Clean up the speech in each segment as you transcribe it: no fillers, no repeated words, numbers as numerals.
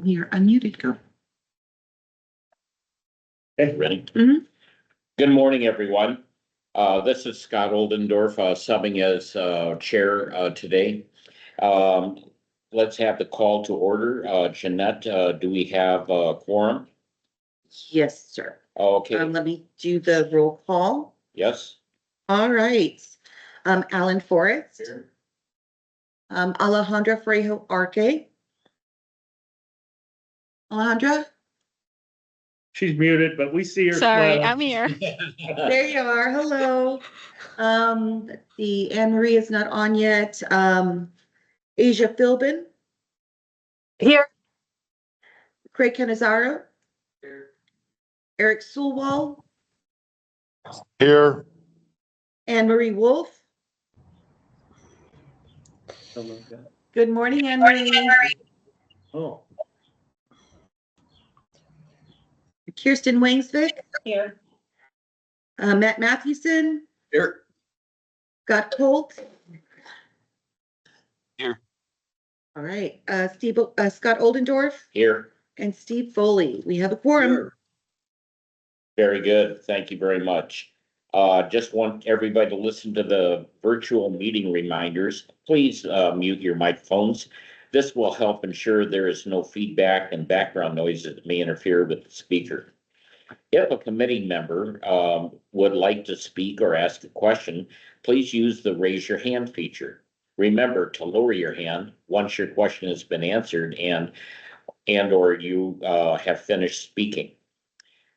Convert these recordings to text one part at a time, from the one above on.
You're unmuted, go. Okay, ready? Mhm. Good morning, everyone. This is Scott Oldendorf, subbing as chair today. Let's have the call to order. Jeanette, do we have a quorum? Yes, sir. Okay, Let me do the roll call. yes? All right. Alan Forrest. Alejandra Frejo Arque. Alejandra, She's muted, but we see her. Sorry, smiling. I'm here. there you are. Hello. The Anne Marie is not on yet. Asia Philbin. Here. Craig Canizaro. Eric Sulwall. Here. Anne Marie Wolf. Good morning, Anne Marie. Oh, Kirsten Wainsvik. Here. Matt Mathewson. Here. Scott Holt. Here. All right, Scott Oldendorf Here. and Steve Foley. We have a quorum. Very good. Thank you very much. Just want everybody to listen to the virtual meeting reminders. Please mute your microphones. This will help ensure there is no feedback and background noise that may interfere with the speaker. If a committee member would like to speak or ask a question, please use the raise your hand feature. Remember to lower your hand once your question has been answered and or you have finished speaking.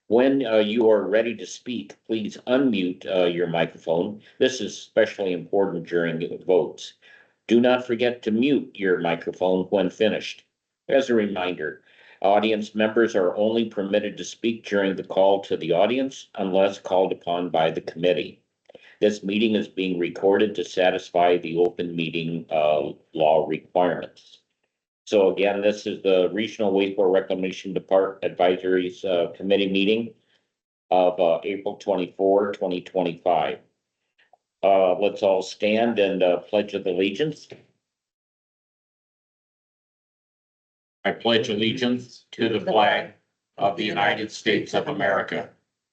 When you are ready to speak, please unmute your microphone. This is especially important during the votes. Do not forget to mute your microphone when finished. As a reminder, audience members are only permitted to speak during the call to the audience unless called upon by the committee. This meeting is being recorded to satisfy the open meeting law requirements. So again, this is the Regional Wastewater Reclamation Department Advisories Committee meeting of April 24, 2025. Let's all stand and pledge of allegiance. I pledge allegiance to the flag of the United States of America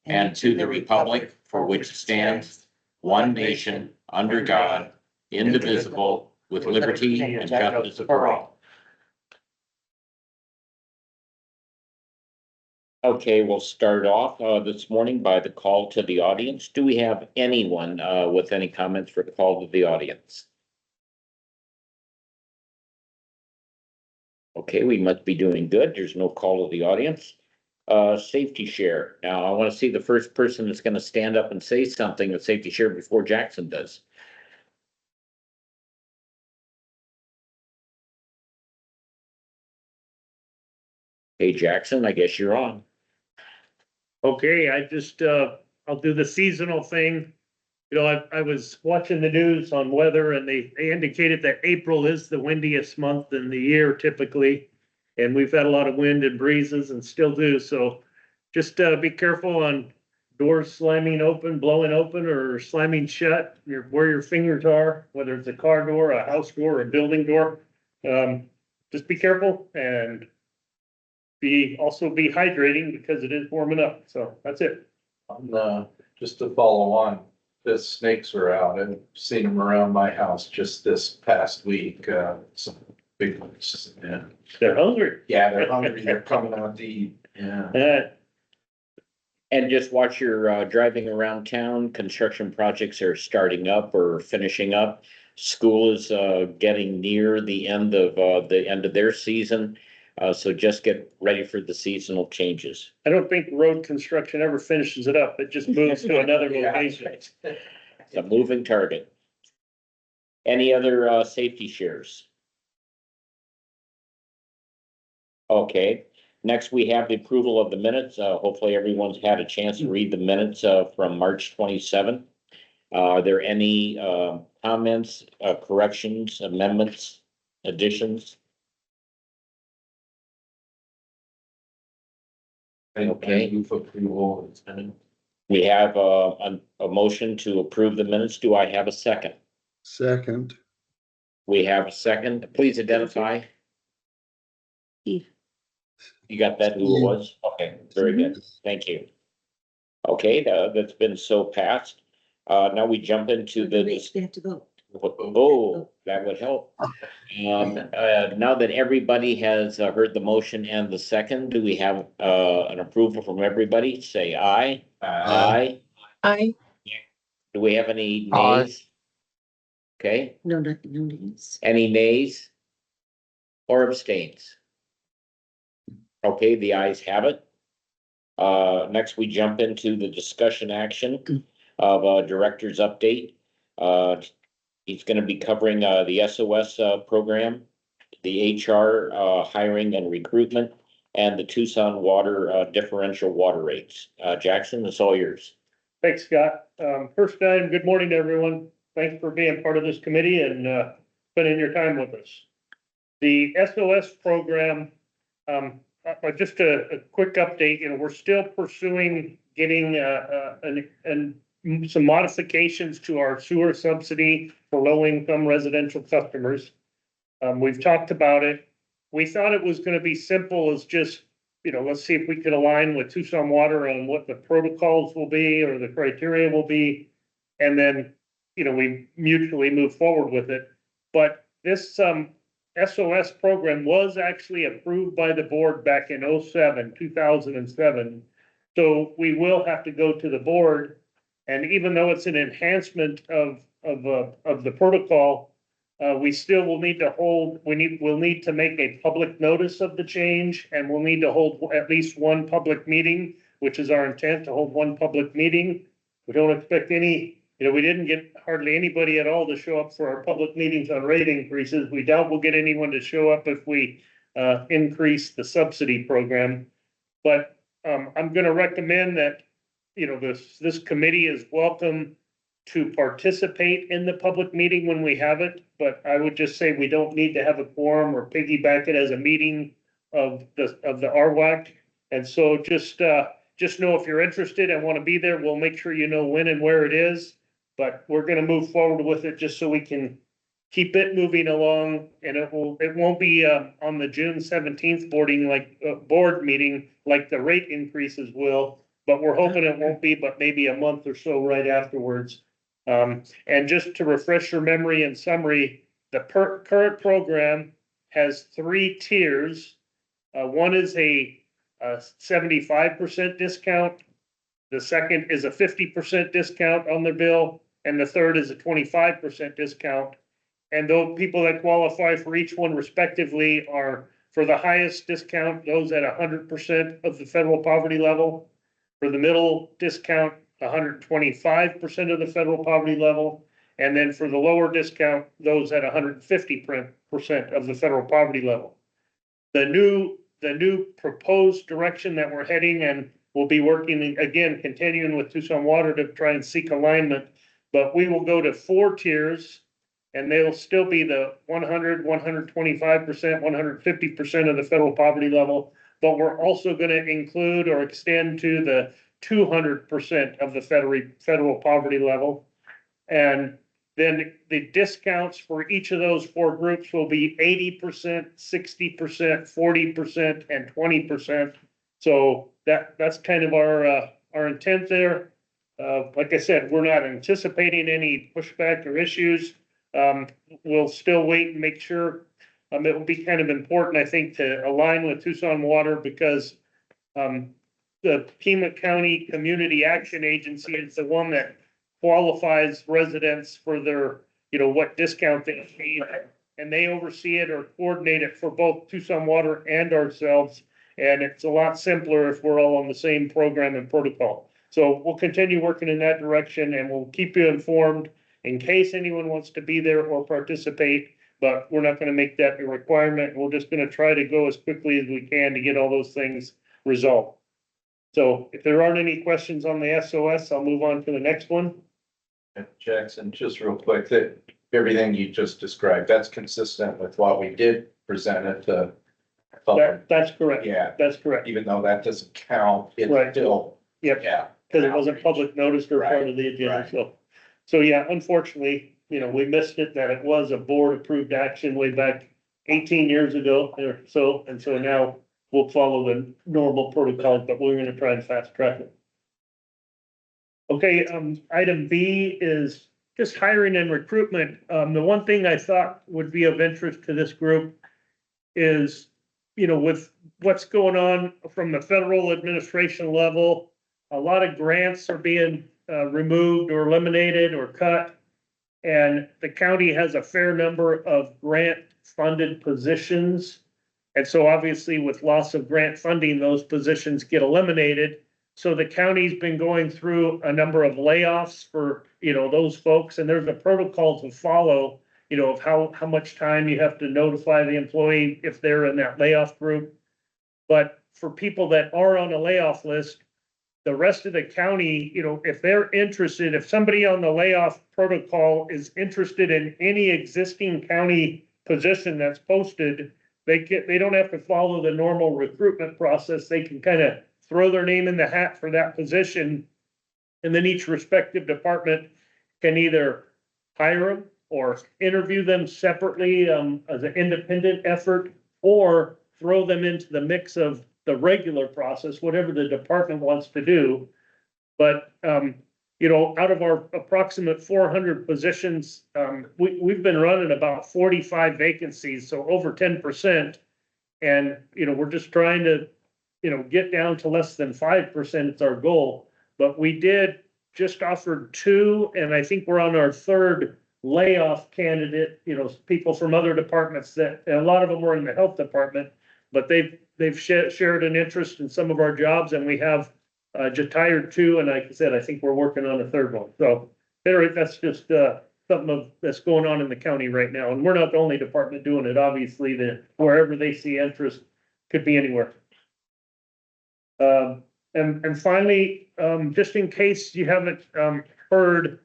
and to the republic for which it stands, one nation, under God, indivisible, with liberty and justice for all. Okay, we'll start off this morning by the call to the audience. Do we have anyone with any comments for the call to the audience? Okay, we must be doing good. There's no call to the audience. Safety share. Now, I want to see the first person that's going to stand up and say something at safety share before Jackson does. Hey, Jackson, I guess you're on. okay. I'll do the seasonal thing. You know, I was watching the news on weather and they indicated that April is the windiest month in the year typically. And we've had a lot of wind and breezes and still do. So just be careful on doors slamming open, blowing open or slamming shut where your fingers are, whether it's a car door, a house door, or a building door. Just be careful and also be hydrating because it is warming up. So that's it. Just to follow on, the snakes are out. I've seen them around my house just this past week. Some big ones. Yeah. They're hungry. Yeah, they're hungry. They're coming out to eat. Yeah. And just watch your driving around town. Construction projects are starting up or finishing up. School is getting near the end of their season. So just get ready for the seasonal changes. I don't think road construction ever finishes it up. It just moves to another location. It's a moving target. Any other safety shares? Okay. Next, we have the approval of the minutes. Hopefully everyone's had a chance to read the minutes from March 27th. Are there any comments, corrections, amendments, additions? Okay. We have a motion to approve the minutes. Do I have a second? Second. We have a second. Please identify. Steve. You got that who it was? Okay, very good. Thank you. Okay, that's been so passed. Now we jump into They the, have to vote. oh, that would help. Now that everybody has heard the motion and the second, do we have an approval from everybody? Say aye. Aye. I, Do we have any Aye. nays? Okay, No, no names. any nays? Or abstains? Okay, the ayes have it. Next we jump into the discussion action of director's update. He's gonna be covering the SOS program, the HR hiring and recruitment, and the Tucson water differential water rates. Jackson, it's all yours. Thanks, Scott. First time, good morning to everyone. Thanks for being part of this committee and spending your time with us. The SOS program, just a quick update, we're still pursuing getting some modifications to our sewer subsidy for low-income residential customers. We've talked about it. We thought it was gonna be simple as just, let's see if we could align with Tucson Water on what the protocols will be or the criteria will be. And then, we mutually move forward with it. But this, SOS program was actually approved by the board back in 2007. So we will have to go to the board. And even though it's an enhancement of the protocol, we still will need to we'll need to make a public notice of the change, and we'll need to hold at least one public meeting, which is our intent, to hold one public meeting. We don't expect any, we didn't get hardly anybody at all to show up for our public meetings on rate increases. We doubt we'll get anyone to show up if we increase the subsidy program. But I'm gonna recommend that, this committee is welcome to participate in the public meeting when we have it, but I would just say we don't need to have a quorum or piggyback it as a meeting of the RWRAC. And so just know if you're interested and want to be there, we'll make sure you know when and where it is. But we're gonna move forward with it just so we can keep it moving along, and it won't be on the June 17th board meeting like the rate increases will, but we're hoping it won't be, but maybe a month or so right afterwards. And just to refresh your memory in summary, the current program has 3 tiers. One is a 75% discount. The second is a 50% discount on their bill, and the third is a 25% discount. And those people that qualify for each one respectively are, for the highest discount, those at 100% of the federal poverty level. For the middle discount, 125% of the federal poverty level. And then for the lower discount, those at 150% of the federal poverty level. The new proposed direction that we're heading, and we'll be working again, continuing with Tucson Water to try and seek alignment, but we will go to 4 tiers, and they'll still be the 100, 125%, 150% of the federal poverty level. But we're also going to include or extend to the 200% of the federal poverty level. And then the discounts for each of those 4 groups will be 80%, 60%, 40%, and 20%. So that's kind of our intent there. Like I said, we're not anticipating any pushback or issues. We'll still wait and make sure. It will be kind of important, I think, to align with Tucson Water because the Pima County Community Action Agency is the one that qualifies residents for their, what discount they receive. And they oversee it or coordinate it for both Tucson Water and ourselves. And it's a lot simpler if we're all on the same program and protocol. So we'll continue working in that direction, and we'll keep you informed in case anyone wants to be there or participate. But we're not going to make that a requirement. We're just going to try to go as quickly as we can to get all those things resolved. So if there aren't any questions on the SOS, I'll move on to the next one. Jackson, just real quick, that everything you just described, that's consistent with what we did present at the public. That's correct. Yeah, That's correct. even though that doesn't count, it's Right. still, Yep. yeah. Because it wasn't public notice or part Right, of the agenda, right. so yeah, unfortunately, we missed it, that it was a board approved action way back 18 years ago or so, and so now we'll follow the normal protocols, but we're gonna try and fast track it. Okay, item B is just hiring and recruitment. The one thing I thought would be of interest to this group is, with what's going on from the federal administration level, a lot of grants are being removed or eliminated or cut. And the county has a fair number of grant-funded positions. And so obviously with loss of grant funding, those positions get eliminated. So the county's been going through a number of layoffs for, those folks, and there's a protocol to follow, of how much time you have to notify the employee if they're in that layoff group. But for people that are on a layoff list, the rest of the county, if they're interested, if somebody on the layoff protocol is interested in any existing county position that's posted, they don't have to follow the normal recruitment process. They can kind of throw their name in the hat for that position. And then each respective department can either hire them or interview them separately as an independent effort, or throw them into the mix of the regular process, whatever the department wants to do. But, out of our approximate 400 positions, we've been running about 45 vacancies, so over 10%. And, we're just trying to, get down to less than 5%. It's our goal. But we did just offered 2, and I think we're on our 3rd layoff candidate, people from other departments and a lot of them were in the health department, but they've shared an interest in some of our jobs, and we have just hired 2, and like I said, I think we're working on a 3rd one. So that's just something that's going on in the county right now, and we're not the only department doing it. Obviously, wherever they see interest, could be anywhere. And finally, just in case you haven't heard,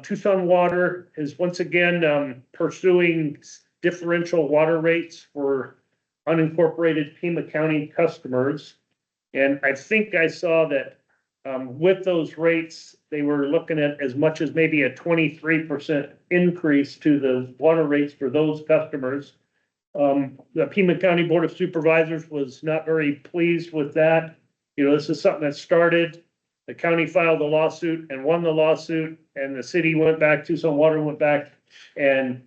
Tucson Water is once again pursuing differential water rates for unincorporated Pima County customers. And I think I saw that with those rates, they were looking at as much as maybe a 23% increase to the water rates for those customers. The Pima County Board of Supervisors was not very pleased with that. This is something that started. The county filed a lawsuit and won the lawsuit, and the city went back, Tucson Water went back and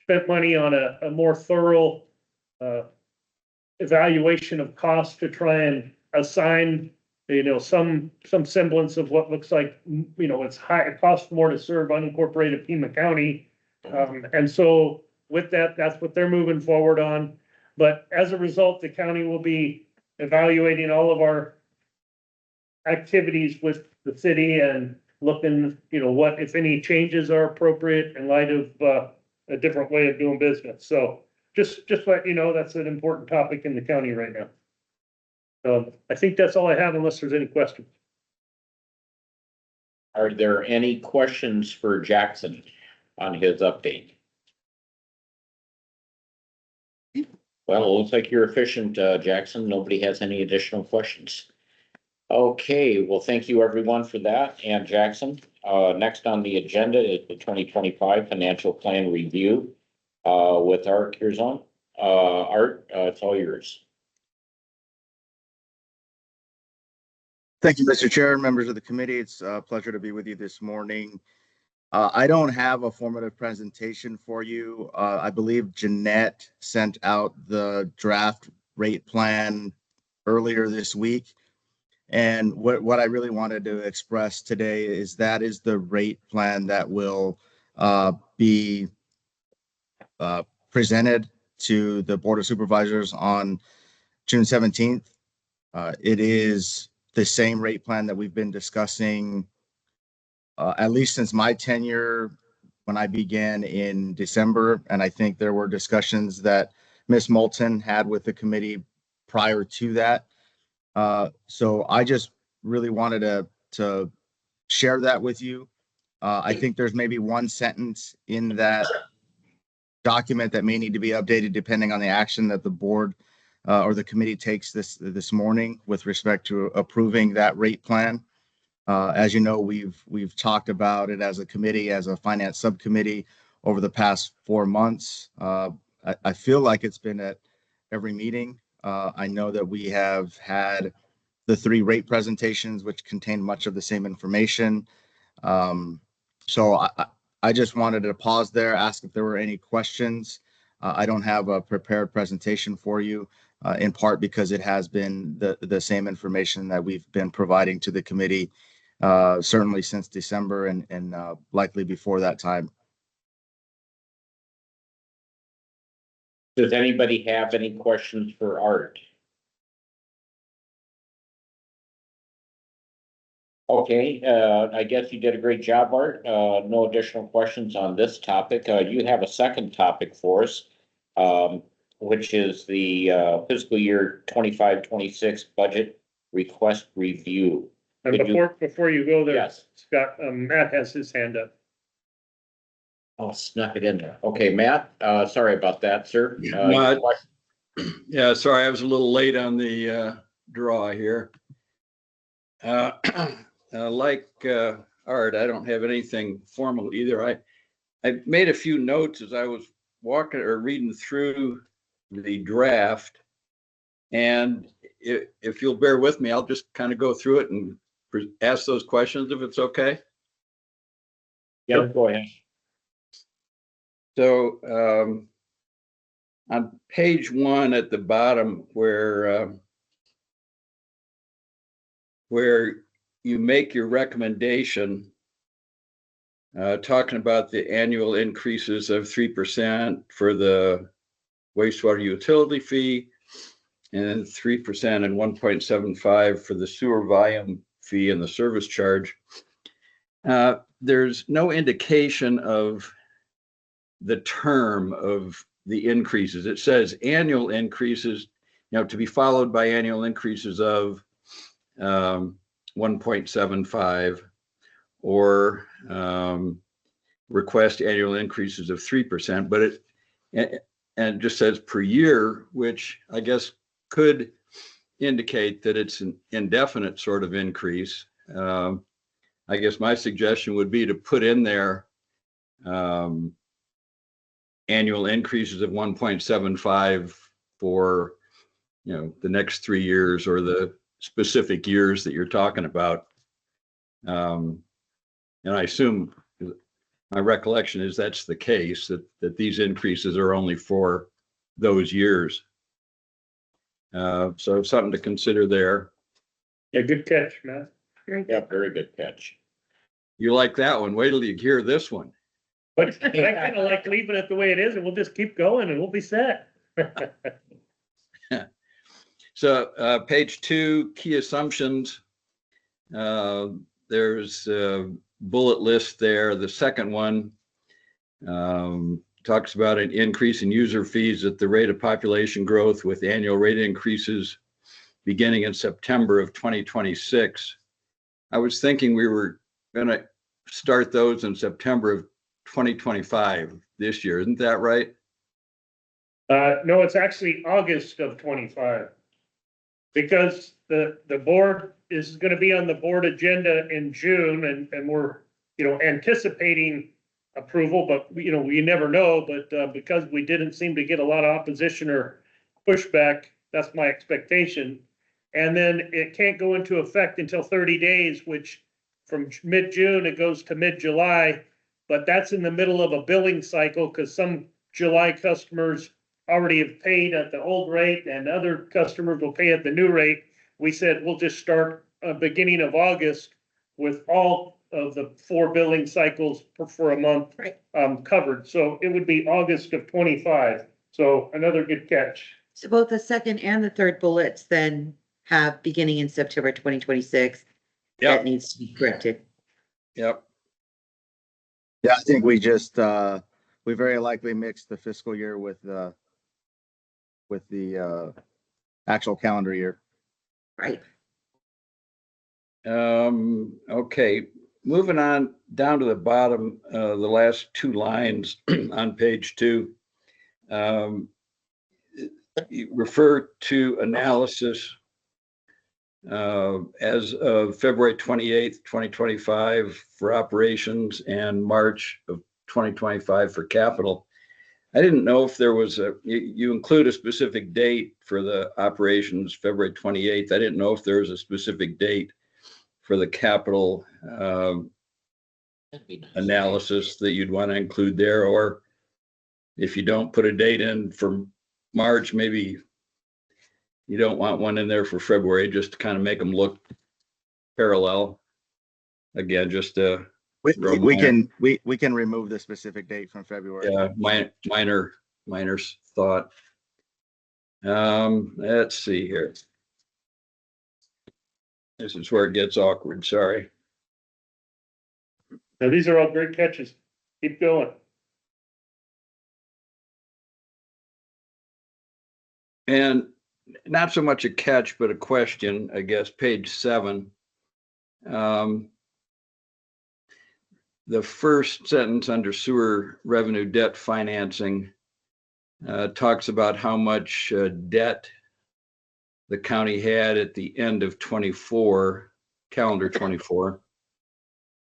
spent money on a more thorough evaluation of costs to try and assign, some semblance of what looks like, it's high, it costs more to serve unincorporated Pima County. And so with that, that's what they're moving forward on. But as a result, the county will be evaluating all of our activities with the city and looking, what, if any, changes are appropriate in light of a different way of doing business. So just let you know, that's an important topic in the county right now. So I think that's all I have, unless there's any questions. Are there any questions for Jackson on his update? Well, it looks like you're efficient, Jackson. Nobody has any additional questions. Okay, well, thank you everyone for that. And Jackson, next on the agenda is the 2025 financial plan review with Art Curzon. Art, it's all yours. Thank you, Mr. Chair, members of the committee. It's a pleasure to be with you this morning. I don't have a formative presentation for you. I believe Jeanette sent out the draft rate plan earlier this week. And what I really wanted to express today is that is the rate plan that will be presented to the Board of Supervisors on June 17th. It is the same rate plan that we've been discussing at least since my tenure when I began in December. And I think there were discussions that Ms. Moulton had with the committee prior to that. So I just really wanted to share that with you. I think there's maybe one sentence in that document that may need to be updated depending on the action that the board or the committee takes this morning with respect to approving that rate plan. As you know, we've talked about it as a committee, as a finance subcommittee over the past 4 months. I feel like it's been at every meeting. I know that we have had the 3 rate presentations, which contain much of the same information. So I just wanted to pause there, ask if there were any questions. I don't have a prepared presentation for you, in part because it has been the same information that we've been providing to the committee, certainly since December and likely before that time. Does anybody have any questions for Art? Okay, I guess you did a great job, Art. No additional questions on this topic. You have a second topic for us, which is the fiscal year 25-26 budget request review. And Did you- before you go there, Yes. Scott, Matt has his hand up. I'll snuck it in there. Okay, Matt, sorry about that, sir. No, Your question? Yeah, sorry, I was a little late on the draw here. Like Art, I don't have anything formal either. I made a few notes as I was walking or reading through the draft. And if you'll bear with me, I'll just kind of go through it and ask those questions if it's okay. Yeah, go ahead. So on page 1 at the bottom where you make your recommendation, talking about the annual increases of 3% for the wastewater utility fee and 3% and 1.75 for the sewer volume fee and the service charge. There's no indication of the term of the increases. It says annual increases, to be followed by annual increases of 1.75 or request annual increases of 3%, but it just says per year, which I guess could indicate that it's an indefinite sort of increase. I guess my suggestion would be to put in there annual increases of 1.75 for, the next 3 years or the specific years that you're talking about. And I assume, my recollection is that's the case, that these increases are only for those years. So something to consider there. Yeah, good catch, Matt. Very Yeah, good. very good catch. You like that one? Wait till you hear this one. But I kind of like leaving it the way it is and we'll just keep going and we'll be set. So page 2, key assumptions. There's a bullet list there. The second one talks about an increase in user fees at the rate of population growth with annual rate increases beginning in September of 2026. I was thinking we were going to start those in September of 2025 this year. Isn't that right? No, it's actually August of 25. Because the board is gonna be on the board agenda in June and we're, anticipating approval, but we never know, but because we didn't seem to get a lot of opposition or pushback, that's my expectation. And then it can't go into effect until 30 days, which from mid-June, it goes to mid-July. But that's in the middle of a billing cycle because some July customers already have paid at the old rate and other customers will pay at the new rate. We said, we'll just start beginning of August with all of the 4 billing cycles for a month Right. Covered. So it would be August of 25. So another good catch. So both the second and the third bullets then have beginning in September 2026. Yep. That needs to be corrected. Yep. Yeah, I think we just, we very likely mixed the fiscal year with the actual calendar year. Right. Okay, moving on down to the bottom, the last 2 lines on page 2. You refer to analysis as of February 28th, 2025 for operations and March of 2025 for capital. I didn't know if there was you include a specific date for the operations, February 28th. I didn't know if there was a specific date for the capital That'd be nice. analysis that you'd want to include there, or if you don't put a date in for March, maybe you don't want one in there for February, just to kind of make them look parallel. Again, just We can remove the specific date from February. minor thought. Let's see here. This is where it gets awkward, sorry. Now, these are all great catches. Keep going. And not so much a catch, but a question, I guess, page 7. The first sentence under sewer revenue debt financing talks about how much debt the county had at the end of 24, calendar 24.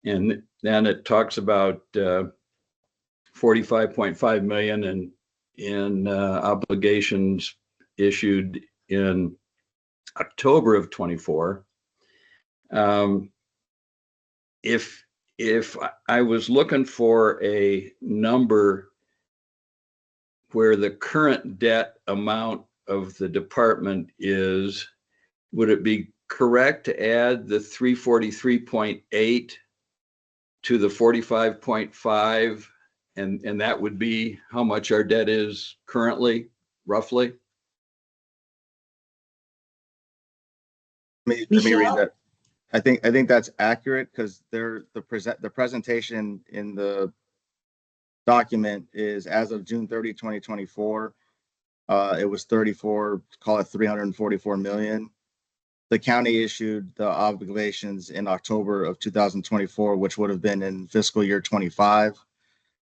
And then it talks about 45.5 million in obligations issued in October of 24. If I was looking for a number where the current debt amount of the department is, would it be correct to add the 343.8 to the 45.5? And that would be how much our debt is currently, roughly? Let me read Michelle? that. I think that's accurate because the presentation in the document is as of June 30, 2024. It was 344 million. The county issued the obligations in October of 2024, which would have been in fiscal year 25.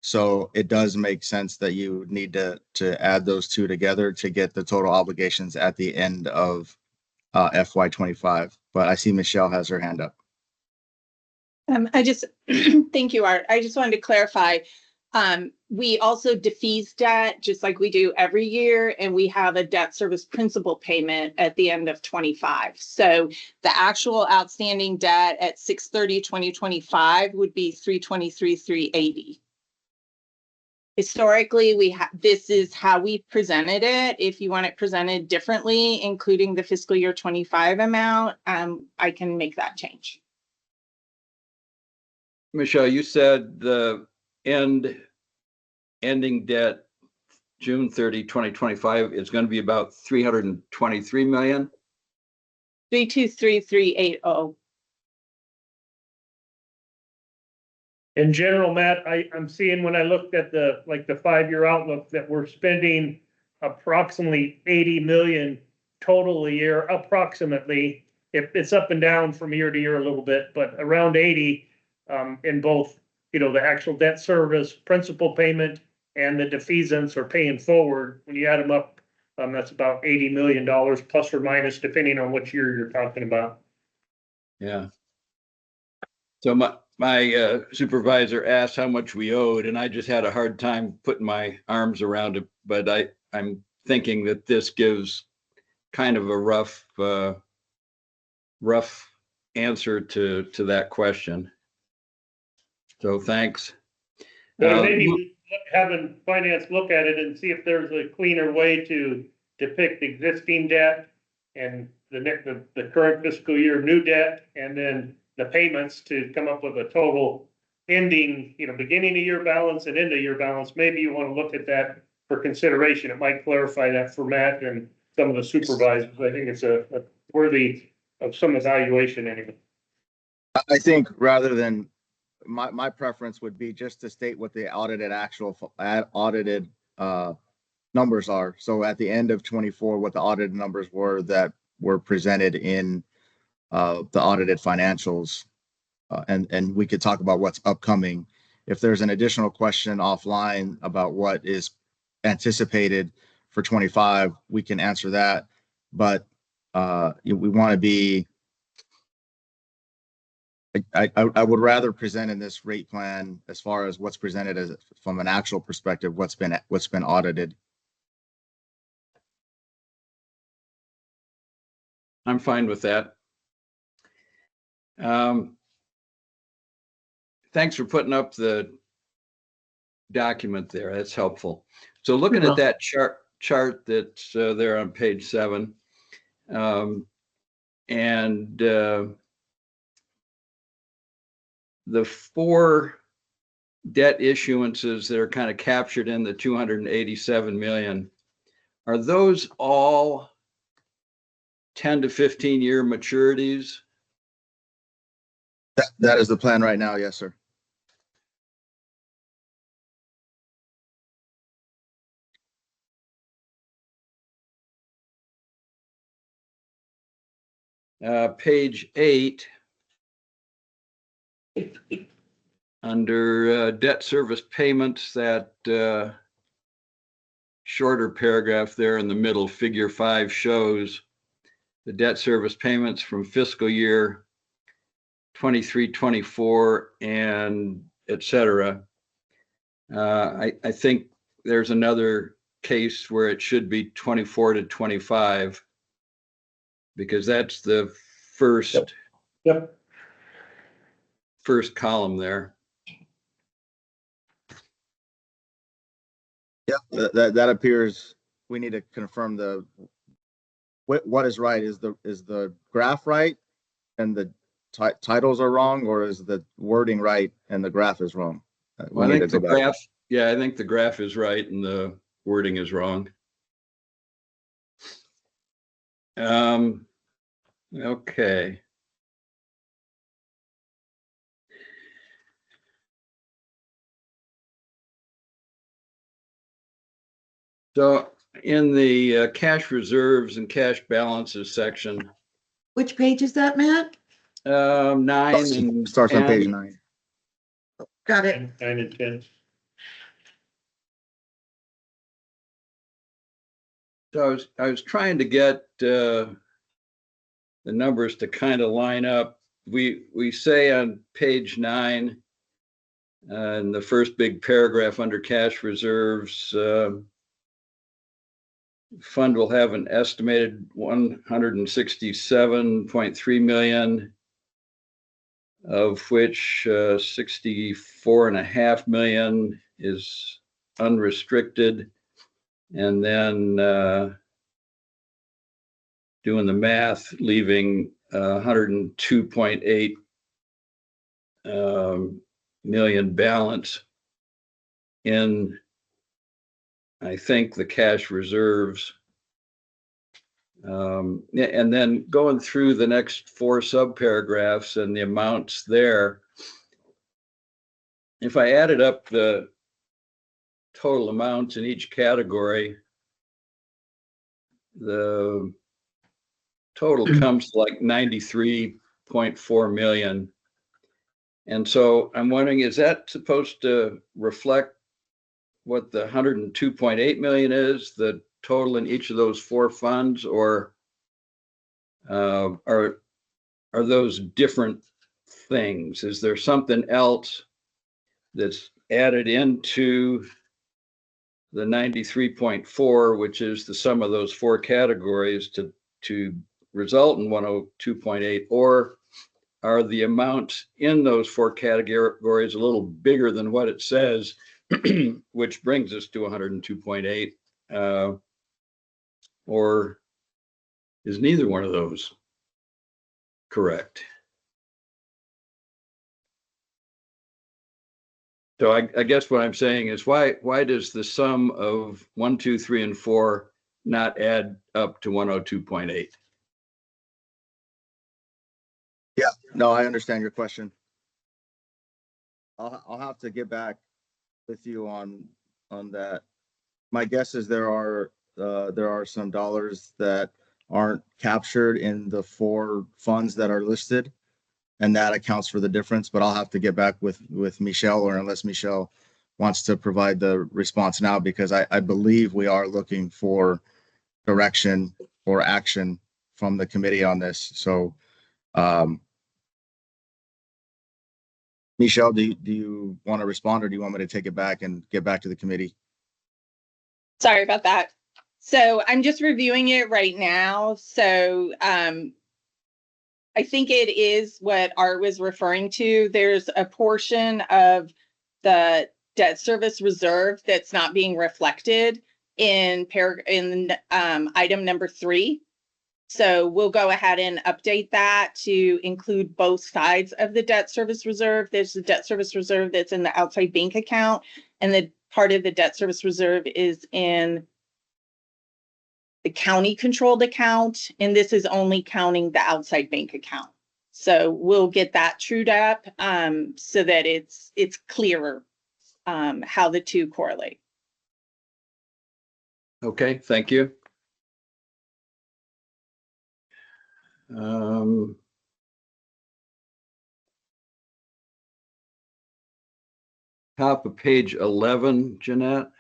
So it does make sense that you need to add those two together to get the total obligations at the end of FY25. But I see Michelle has her hand up. Thank you, Art. I just wanted to clarify. We also defease debt just like we do every year, and we have a debt service principal payment at the end of 25. So the actual outstanding debt at 6/30/2025 would be 323,380. Historically, this is how we presented it. If you want it presented differently, including the fiscal year 25 amount, I can make that change. Michelle, you said the ending debt June 30, 2025 is going to be about 323 million. 323,380. In general, Matt, I'm seeing when I looked at the 5-year outlook that we're spending approximately 80 million total a year, approximately. If it's up and down from year to year a little bit, but around 80 in both, the actual debt service, principal payment, and the defeasance or paying forward. When you add them up, that's about $80 million plus or minus, depending on which year you're talking about. Yeah. So my supervisor asked how much we owed, and I just had a hard time putting my arms around it. But I'm thinking that this gives kind of a rough answer to that question. So thanks. Maybe having finance look at it and see if there's a cleaner way to depict existing debt and the current fiscal year new debt, and then the payments to come up with a total ending, beginning of year balance and end of year balance. Maybe you want to look at that for consideration. It might clarify that for Matt and some of the supervisors. I think it's a worthy of some evaluation anyway. I think rather than my preference would be just to state what the audited numbers are. So at the end of 24, what the audited numbers were that were presented in the audited financials, and we could talk about what's upcoming. If there's an additional question offline about what is anticipated for 25, we can answer that. But we want to be I would rather present in this rate plan as far as what's presented as from an actual perspective, what's been audited. I'm fine with that. Thanks for putting up the document there. That's helpful. So looking at that chart that's there on page 7, and the 4 debt issuances that are kind of captured in the 287 million, are those all 10 to 15 year maturities? That is the plan right now. Yes, sir. Page 8, under debt service payments, that shorter paragraph there in the middle, figure 5 shows the debt service payments from fiscal year 23, 24, and et cetera. I think there's another case where it should be 24 to 25, because that's the first Yep. first column there. Yeah, that appears. We need to confirm what is right. Is the graph right and the titles are wrong, or is the wording right and the graph is wrong? Well, I think the graph, I think the graph is right and the wording is wrong. Okay. So in the cash reserves and cash balances section, Which page is that, Matt? 9 and starts on 10. page 9. Got it. 9 and 10. So I was trying to get the numbers to kind of line up. We say on page 9, in the first big paragraph under cash reserves, fund will have an estimated 167.3 million, of which 64.5 million is unrestricted. And then doing the math, leaving 102.8 million balance in, I think, the cash reserves. And then going through the next 4 subparagraphs and the amounts there, if I added up the total amounts in each category, the total comes to like 93.4 million. And so I'm wondering, is that supposed to reflect what the 102.8 million is, the total in each of those 4 funds, or are those different things? Is there something else that's added into the 93.4, which is the sum of those 4 categories to result in 102.8, or are the amounts in those 4 categories a little bigger than what it says, which brings us to 102.8, or is neither one of those correct? So I guess what I'm saying is, why does the sum of 1, 2, 3, and 4 not add up to 102.8? Yeah, no, I understand your question. I'll have to get back with you on that. My guess is there are some dollars that aren't captured in the 4 funds that are listed, and that accounts for the difference. But I'll have to get back with Michelle, or unless Michelle wants to provide the response now, because I believe we are looking for direction or action from the committee on this. So Michelle, do you want to respond, or do you want me to take it back and get back to the committee? Sorry about that. So I'm just reviewing it right now. So I think it is what Art was referring to. There's a portion of the debt service reserve that's not being reflected in item number 3. So we'll go ahead and update that to include both sides of the debt service reserve. There's the debt service reserve that's in the outside bank account, and the part of the debt service reserve is in the county controlled account, and this is only counting the outside bank account. So we'll get that trued up so that it's clearer how the two correlate. Okay, thank you. Top of page 11, Jeanette.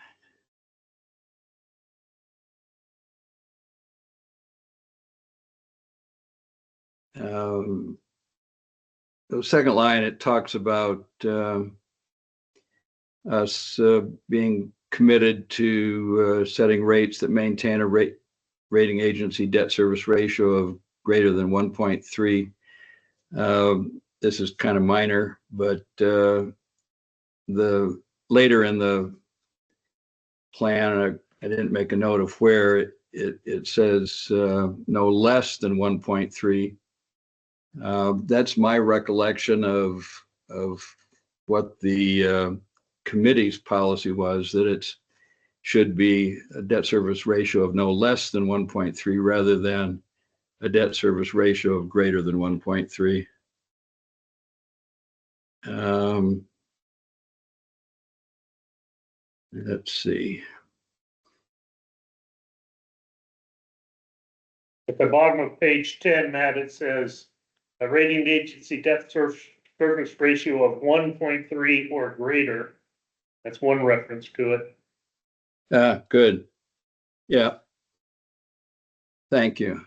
The second line, it talks about us being committed to setting rates that maintain a rating agency debt service ratio of greater than 1.3. This is kind of minor, but the later in the plan, I didn't make a note of where it says no less than 1.3. That's my recollection of what the committee's policy was, that it should be a debt service ratio of no less than 1.3 rather than a debt service ratio of greater than 1.3. Let's see. At the bottom of page 10, Matt, it says a rating agency debt service ratio of 1.3 or greater. That's one reference to it. Good. Yeah. Thank you.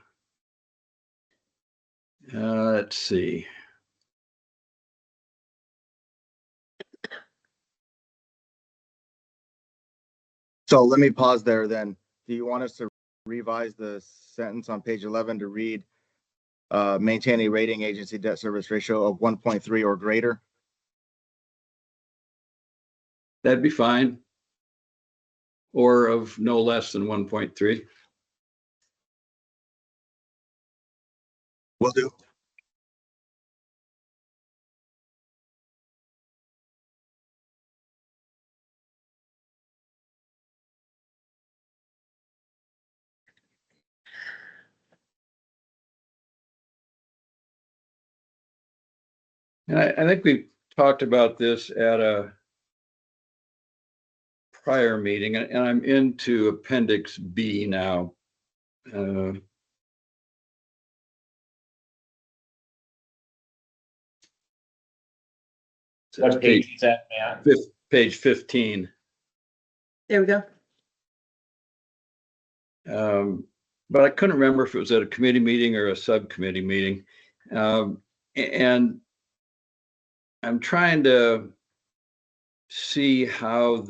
Let's see. So let me pause there then. Do you want us to revise the sentence on page 11 to read maintain a rating agency debt service ratio of 1.3 or greater? That'd be fine. Or of no less than 1.3. Will do. And I think we talked about this at a prior meeting, and I'm into Appendix B now. What page is that, Matt? Page 15. There we go. But I couldn't remember if it was at a committee meeting or a subcommittee meeting. And I'm trying to see how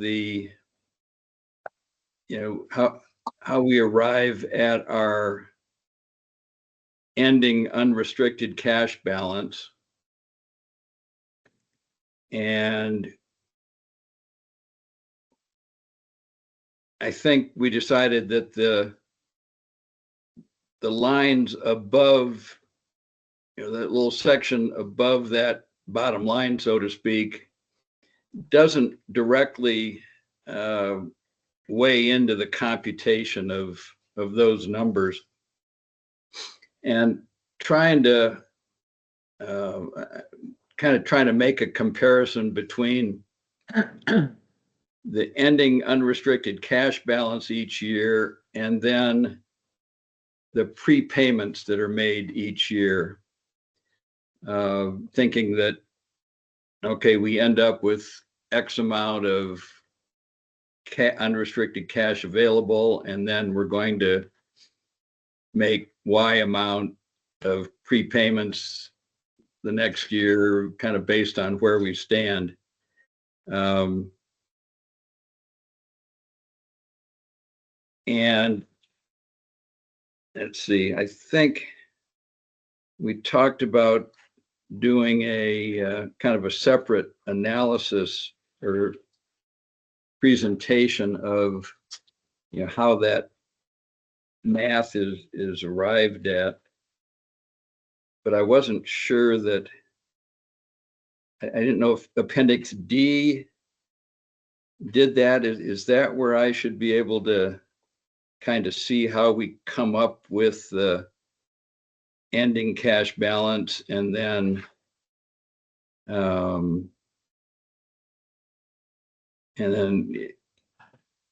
how we arrive at our ending unrestricted cash balance. And I think we decided that the lines above, that little section above that bottom line, so to speak, doesn't directly weigh into the computation of those numbers. And trying to make a comparison between the ending unrestricted cash balance each year and then the prepayments that are made each year, thinking that, okay, we end up with X amount of unrestricted cash available, and then we're going to make Y amount of prepayments the next year, kind of based on where we stand. And let's see, I think we talked about doing a kind of a separate analysis or presentation of, you know, how that math is arrived at. But I wasn't sure that, I didn't know if Appendix D did that. Is that where I should be able to kind of see how we come up with the ending cash balance and then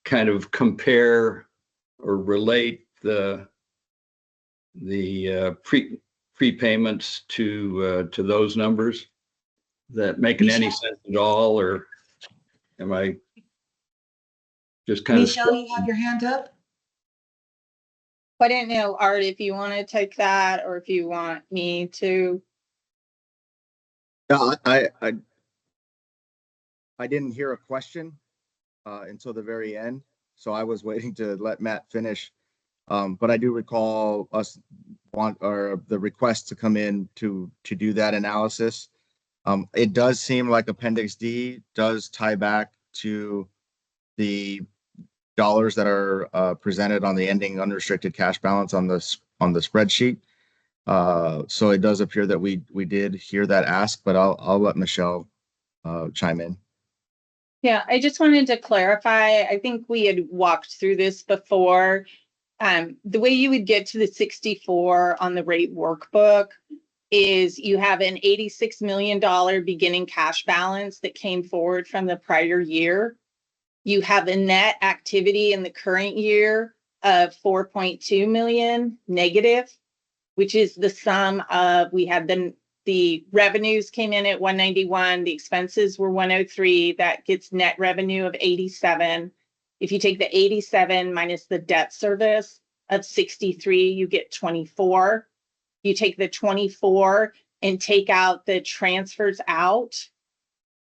kind of compare or relate the prepayments to those numbers? Is that making any sense at all, or am I just kind of? Michelle, you have your hand up? I didn't know, Art, if you want to take that or if you want me to. No, I didn't hear a question until the very end, so I was waiting to let Matt finish. But I do recall us the request to come in to do that analysis. It does seem like Appendix D does tie back to the dollars that are presented on the ending unrestricted cash balance on the spreadsheet. So it does appear that we did hear that ask, but I'll let Michelle chime in. Yeah, I just wanted to clarify. I think we had walked through this before. The way you would get to the 64 on the rate workbook is you have an $86 million beginning cash balance that came forward from the prior year. You have a net activity in the current year of 4.2 million negative, which is the sum of, we had the revenues came in at 191, the expenses were 103, that gets net revenue of 87. If you take the 87 minus the debt service of 63, you get 24. You take the 24 and take out the transfers out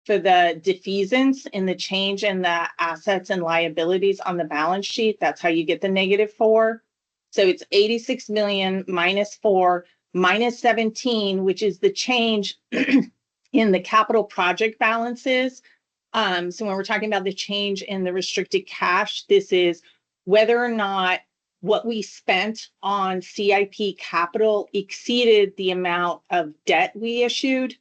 for the defeasance and the change in the assets and liabilities on the balance sheet. That's how you get the -4. So it's 86 million minus 4 minus 17, which is the change in the capital project balances. So when we're talking about the change in the restricted cash, this is whether or not what we spent on CIP capital exceeded the amount of debt we issued,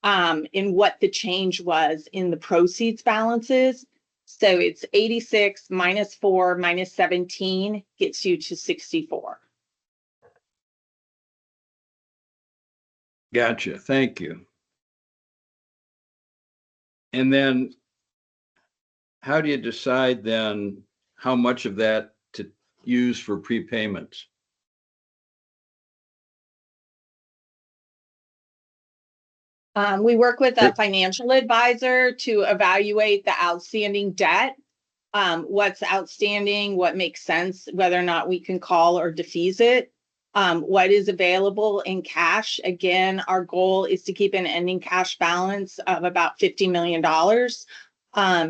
and what the change was in the proceeds balances. So it's 86 minus 4 minus 17 gets you to 64. Gotcha. Thank you. And then how do you decide then how much of that to use for prepayments? We work with a financial advisor to evaluate the outstanding debt, what's outstanding, what makes sense, whether or not we can call or defease it, what is available in cash. Again, our goal is to keep an ending cash balance of about $50 million.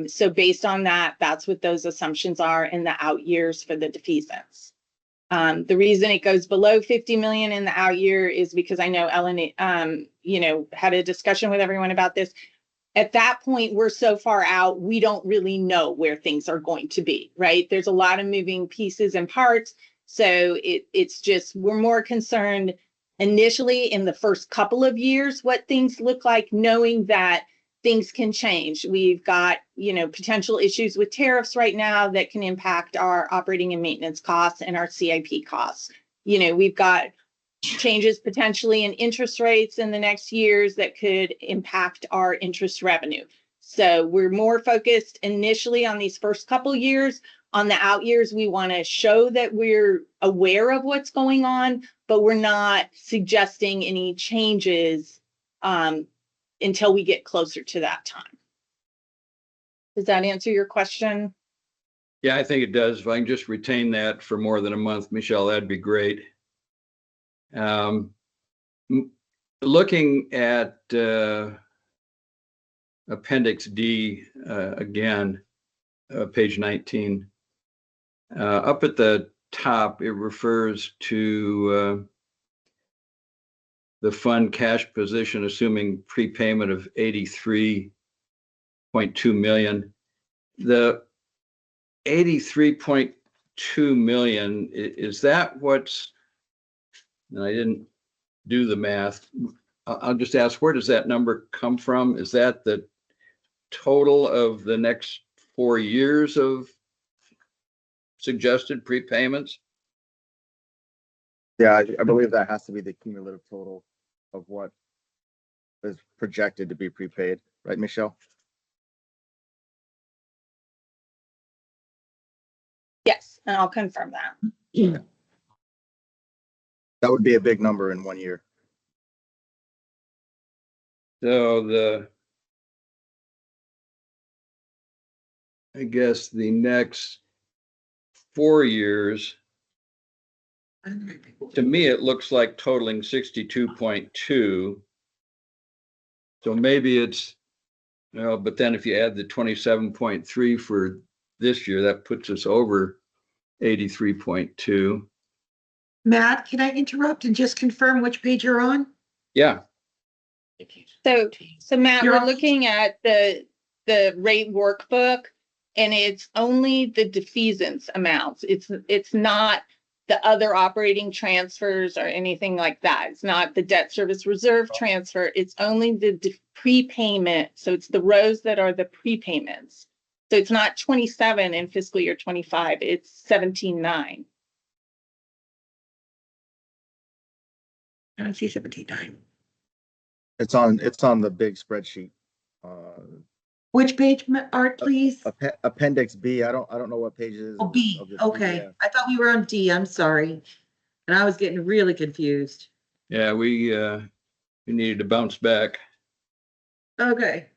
So based on that, that's what those assumptions are in the out years for the defeasance. The reason it goes below 50 million in the out year is because I know Ellen, had a discussion with everyone about this. At that point, we're so far out, we don't really know where things are going to be, right? There's a lot of moving pieces and parts. So it's just, we're more concerned initially in the first couple of years, what things look like, knowing that things can change. We've got, potential issues with tariffs right now that can impact our operating and maintenance costs and our CIP costs. We've got changes potentially in interest rates in the next years that could impact our interest revenue. So we're more focused initially on these first couple years. On the out years, we want to show that we're aware of what's going on, but we're not suggesting any changes until we get closer to that time. Does that answer your question? Yeah, I think it does. If I can just retain that for more than a month, Michelle, that'd be great. looking at Appendix D again, page 19. Up at the top, it refers to the fund cash position, assuming prepayment of 83.2 million. The 83.2 million, is that what's, and I didn't do the math. I'll just ask, where does that number come from? Is that the total of the next 4 years of suggested prepayments? Yeah, I believe that has to be the cumulative total of what is projected to be prepaid, right, Michelle? Yes, and I'll confirm that. That would be a big number in 1 year. So I guess the next 4 years, to me, it looks like totaling 62.2. So maybe it's, but then if you add the 27.3 for this year, that puts us over 83.2. Matt, can I interrupt and just confirm which page you're on? Yeah, So Matt, You're we're on- looking at the rate workbook, and it's only the defeasance amounts. It's not the other operating transfers or anything like that. It's not the debt service reserve transfer. It's only the prepayment. So it's the rows that are the prepayments. So it's not 27 in fiscal year 25. It's 17.9. I don't see 17.9. It's on the big spreadsheet. Which page, Art, please? Appendix B. I don't know what page it is. Oh, B, of the okay. PDF. I thought we were on D, I'm sorry. And I was getting really confused. yeah, we needed to bounce back. Okay.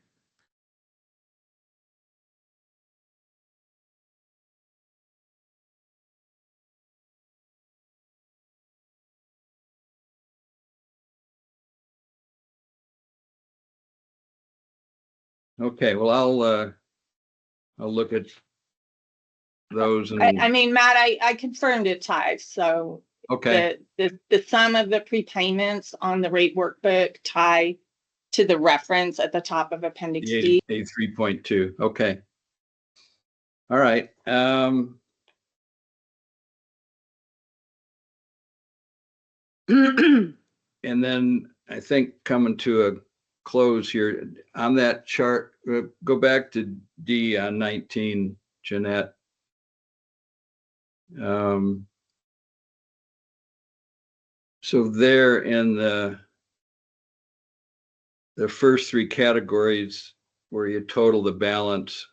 Okay, well, I'll look at those and, I mean, Matt, I confirmed it, Ty. So okay, the sum of the prepayments on the rate workbook tie to the reference at the top of Appendix D. 83.2, okay. All right, and then I think coming to a close here, on that chart, go back to D on 19, Jeanette. So there in the first three categories where you total the balance,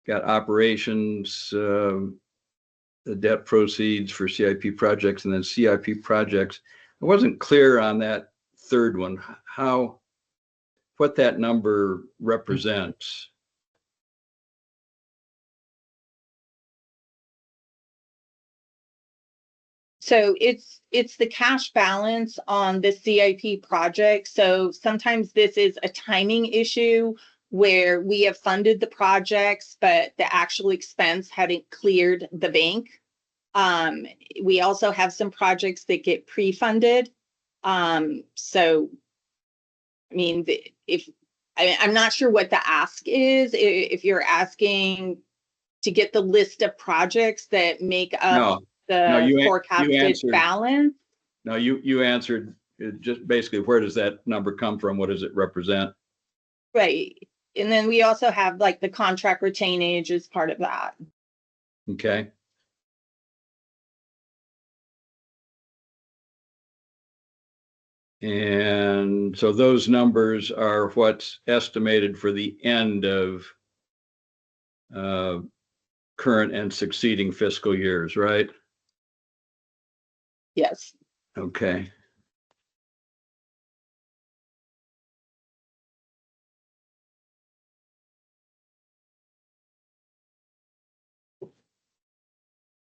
got operations, the debt proceeds for CIP projects, and then CIP projects. I wasn't clear on that third one, what that number represents. So it's the cash balance on the CIP project. So sometimes this is a timing issue where we have funded the projects, but the actual expense hadn't cleared the bank. We also have some projects that get pre-funded. So, I mean, I'm not sure what the ask is, if you're asking to get the list of projects that make up the forecasted answered. balance. No, you answered just basically, where does that number come from? What does it represent? Right. And then we also have like the contract retainage as part of that. Okay. And so those numbers are what's estimated for the end of current and succeeding fiscal years, right? Yes. Okay.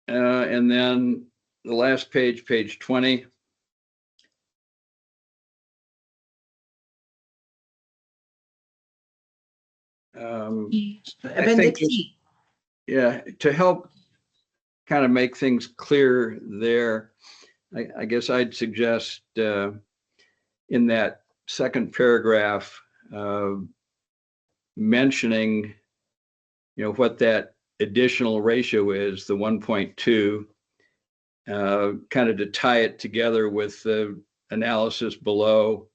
And then the last page, page 20. Appendix it's- C. Yeah, to help kind of make things clear there, I guess I'd suggest in that second paragraph, mentioning, what that additional ratio is, the 1.2, kind of to tie it together with the analysis below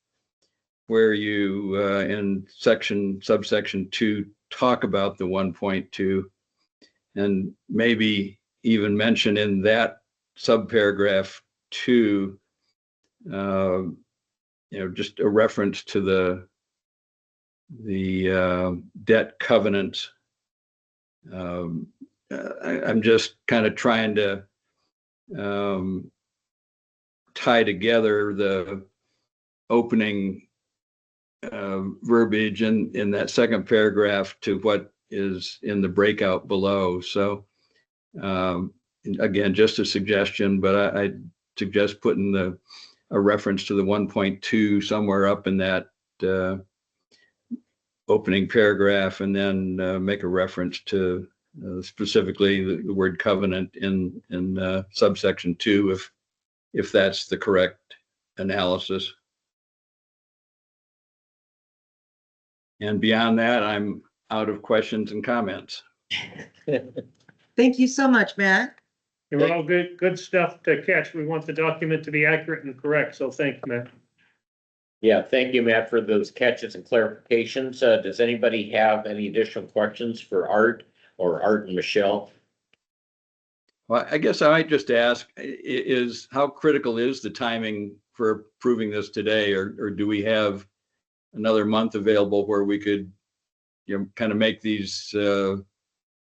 where you, in subsection 2, talk about the 1.2, and maybe even mention in that subparagraph 2, just a reference to the debt covenant. I'm just kind of trying to tie together the opening verbiage in that second paragraph to what is in the breakout below. So again, just a suggestion, but I suggest putting a reference to the 1.2 somewhere up in that opening paragraph, and then make a reference to specifically the word covenant in subsection 2, if that's the correct analysis. And beyond that, I'm out of questions and comments. Thank you so much, Matt. They were all good stuff to catch. We want the document to be accurate and correct, so thank you, Matt. Yeah, thank you, Matt, for those catches and clarifications. Does anybody have any additional questions for Art and Michelle? Well, I guess I might just ask, is how critical is the timing for approving this today, or do we have another month available where we could, kind of make these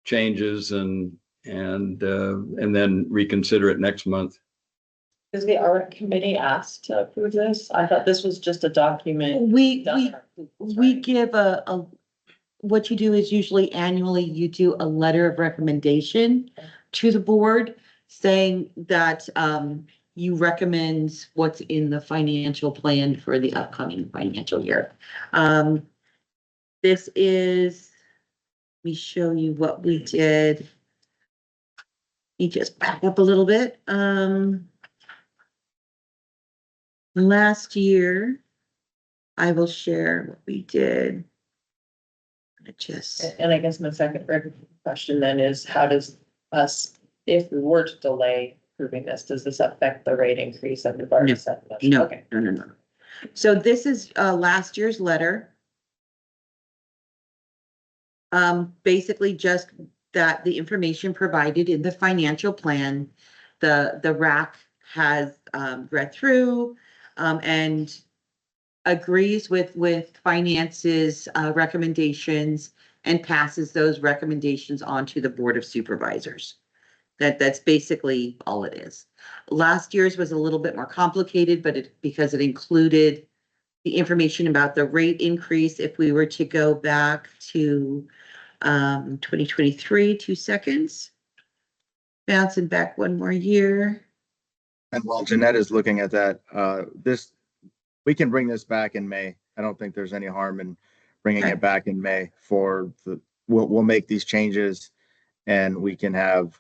changes and then reconsider it next month? Is the RWRAC committee asked to approve this? I thought this was just a document. We done. give what you do is usually annually, you do a letter of recommendation to the board saying that you recommend what's in the financial plan for the upcoming financial year. This is, let me show you what we did. Let me just back up a little bit. Last year, I will share what we did. And I guess my second question then is, how does us, if we were to delay approving this, does this affect the rate increase that we've already set? No, Okay. no. So this is last year's letter. Basically just that the information provided in the financial plan, the RAC has read through and agrees with finance's recommendations and passes those recommendations on to the Board of Supervisors. That's basically all it is. Last year's was a little bit more complicated, but because it included the information about the rate increase. If we were to go back to 2023, 2 seconds. Bouncing back one more year. And while Jeanette is looking at that, we can bring this back in May. I don't think there's any harm in bringing it back in May we'll make these changes and we can have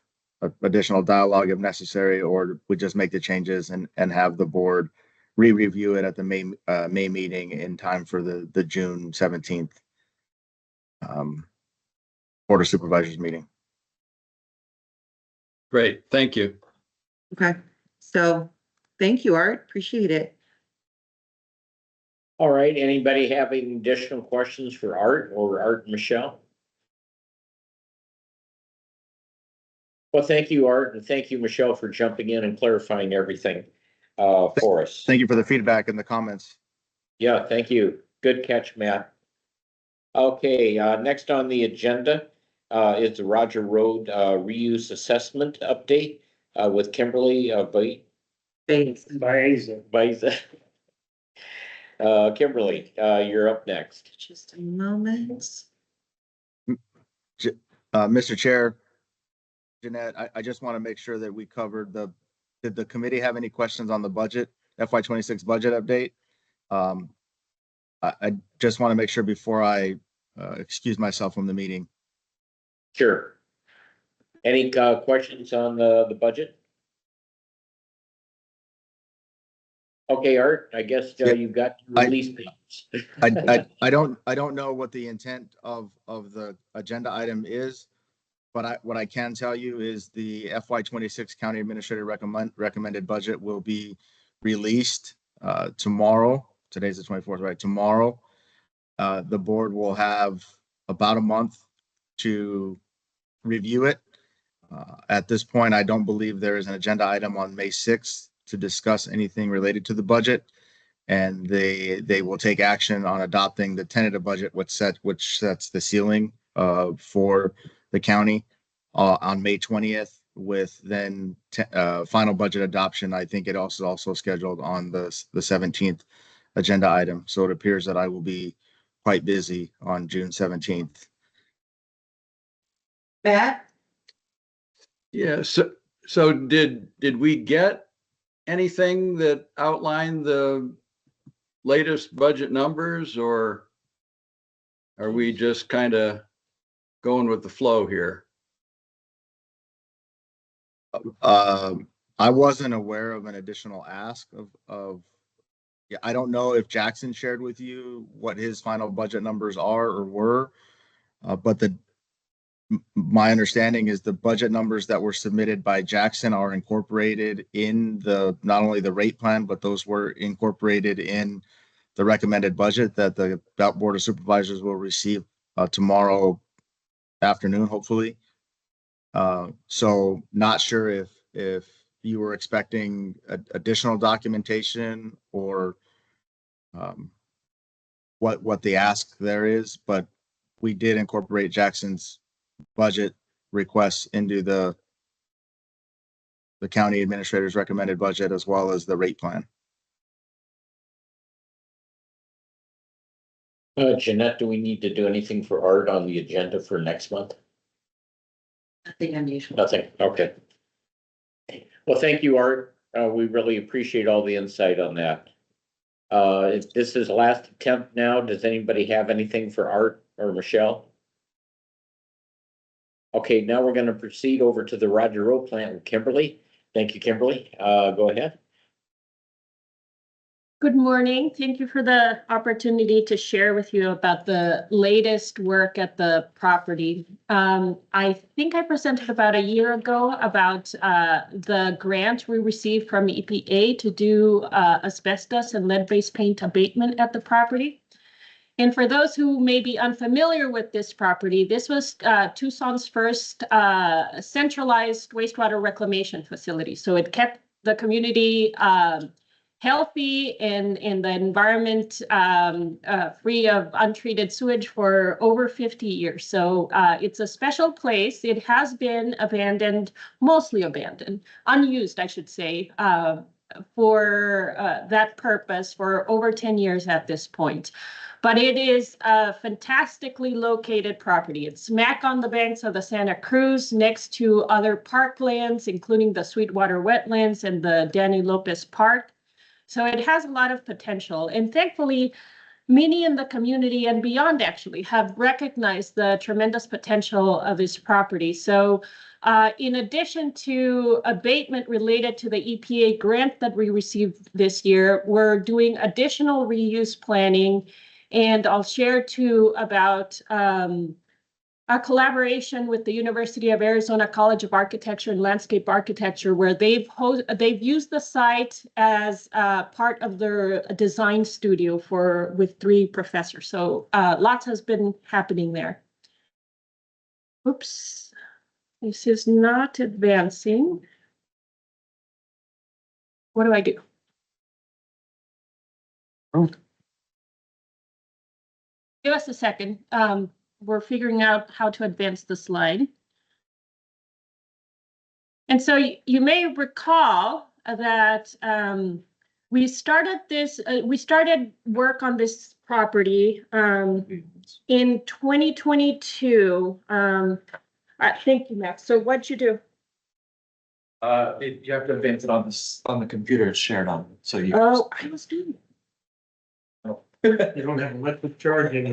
additional dialogue if necessary, or we just make the changes and have the board re-review it at the May meeting in time for the June 17th Board of Supervisors meeting. Great, thank you. Okay, so thank you, Art. Appreciate it. All right, anybody have any additional questions for Art and Michelle? Well, thank you, Art, and thank you, Michelle, for jumping in and clarifying everything for us. Thank you for the feedback and the comments. Yeah, thank you. Good catch, Matt. Okay, next on the agenda is the Roger Road reuse assessment update with Kimberly Thanks. By Kimberly, you're up next. Just a moment. Mr. Chair, Jeanette, I just want to make sure that we covered did the committee have any questions on the budget, FY26 budget update? I just want to make sure before I excuse myself from the meeting. Sure. Any questions on the budget? Okay, Art, I guess you've got your release papers. I don't know what the intent of the agenda item is, but what I can tell you is the FY26 County Administrator recommended budget will be released tomorrow. Today's the 24th, right? Tomorrow. The board will have about a month to review it. At this point, I don't believe there is an agenda item on May 6th to discuss anything related to the budget. And they will take action on adopting the tentative budget, which sets the ceiling for the county on May 20th, with then final budget adoption. I think it also scheduled on the 17th agenda item. So it appears that I will be quite busy on June 17th. Matt? Yeah, so did we get anything that outlined the latest budget numbers, or are we just kind of going with the flow here? I wasn't aware of an additional ask yeah, I don't know if Jackson shared with you what his final budget numbers are or were, but my understanding is the budget numbers that were submitted by Jackson are incorporated in not only the rate plan, but those were incorporated in the recommended budget that the Board of Supervisors will receive tomorrow afternoon, hopefully. So not sure if you were expecting additional documentation or what the ask there is, but we did incorporate Jackson's budget requests into the county administrator's recommended budget, as well as the rate plan. Jeanette, do we need to do anything for Art on the agenda for next month? Nothing unusual. Nothing, okay. Well, thank you, Art. We really appreciate all the insight on that. If this is last attempt now, does anybody have anything for Art or Michelle? Okay, now we're gonna proceed over to the Roger Road plant with Kimberly. Thank you, Kimberly. Go ahead. Good morning. Thank you for the opportunity to share with you about the latest work at the property. I think I presented about a year ago about the grant we received from EPA to do asbestos and lead-based paint abatement at the property. And for those who may be unfamiliar with this property, this was Tucson's first centralized wastewater reclamation facility. So it kept the community healthy and the environment free of untreated sewage for over 50 years. So it's a special place. It has been abandoned, mostly abandoned, unused, I should say, for that purpose for over 10 years at this point. But it is a fantastically located property. It's smack on the banks of the Santa Cruz, next to other parklands, including the Sweetwater Wetlands and the Danny Lopez Park. So it has a lot of potential. And thankfully, many in the community and beyond actually have recognized the tremendous potential of this property. So in addition to abatement related to the EPA grant that we received this year, we're doing additional reuse planning. And I'll share too about a collaboration with the University of Arizona College of Architecture and Landscape Architecture, where they've used the site as part of their design studio with 3 professors. So lots has been happening there. Oops, this is not advancing. What do I do? Oh. Give us a second. We're figuring out how to advance the slide. And so you may recall that we started work on this property in 2022. Thank you, Max. So what'd you do? You have to advance it on the computer it's shared on, so you. Oh, I was doing it. You don't have electric charging.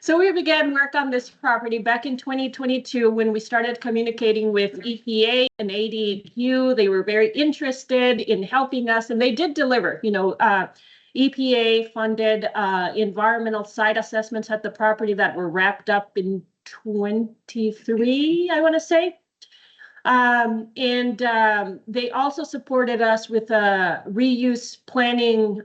So we began work on this property back in 2022 when we started communicating with EPA and ADQ. They were very interested in helping us, and they did deliver. EPA funded environmental site assessments at the property that were wrapped up in 23, I want to say. They also supported us with reuse planning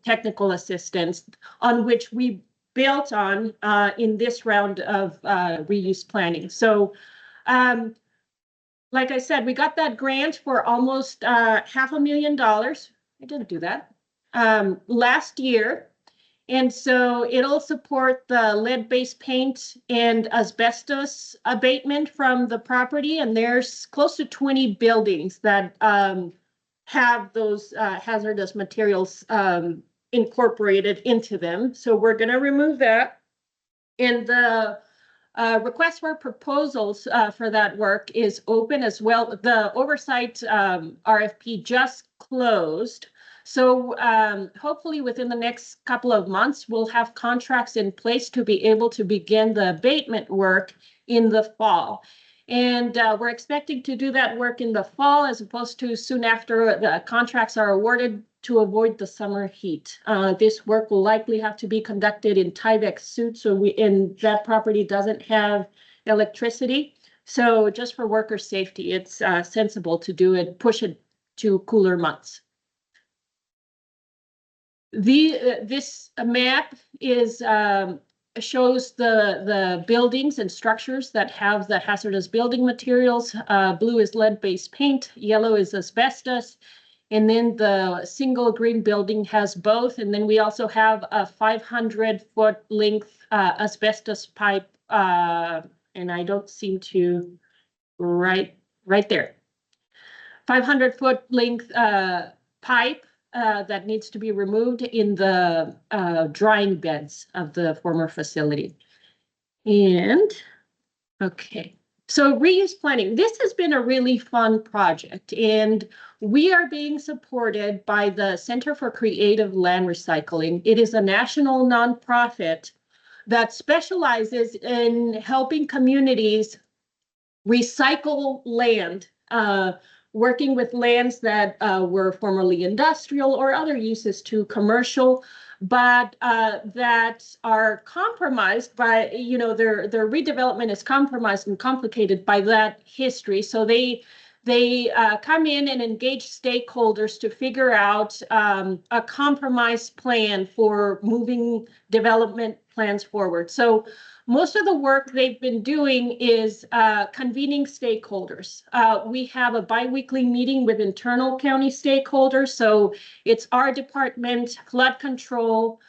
technical assistance, on which we built on in this round of reuse planning. So, like I said, we got that grant for almost $500,000. I didn't do that last year. And so it'll support the lead-based paint and asbestos abatement from the property. And there's close to 20 buildings that have those hazardous materials incorporated into them. So we're going to remove that. And the request for proposals for that work is open as well. The oversight RFP just closed. So hopefully within the next couple of months, we'll have contracts in place to be able to begin the abatement work in the fall. And we're expecting to do that work in the fall as opposed to soon after the contracts are awarded to avoid the summer heat. This work will likely have to be conducted in Tyvek suits, so that property doesn't have electricity. So just for worker safety, it's sensible to do it, push it to cooler months. This map shows the buildings and structures that have the hazardous building materials. Blue is lead-based paint, yellow is asbestos, and then the single green building has both. And then we also have a 500-foot length asbestos pipe, and I don't seem to right there. 500-foot length pipe that needs to be removed in the drying beds of the former facility. And, okay, so reuse planning. This has been a really fun project, and we are being supported by the Center for Creative Land Recycling. It is a national nonprofit that specializes in helping communities recycle land, working with lands that were formerly industrial or other uses to commercial, but that are compromised by, their redevelopment is compromised and complicated by that history. So they come in and engage stakeholders to figure out a compromise plan for moving development plans forward. So most of the work they've been doing is convening stakeholders. We have a biweekly meeting with internal county stakeholders. So it's our department, flood control,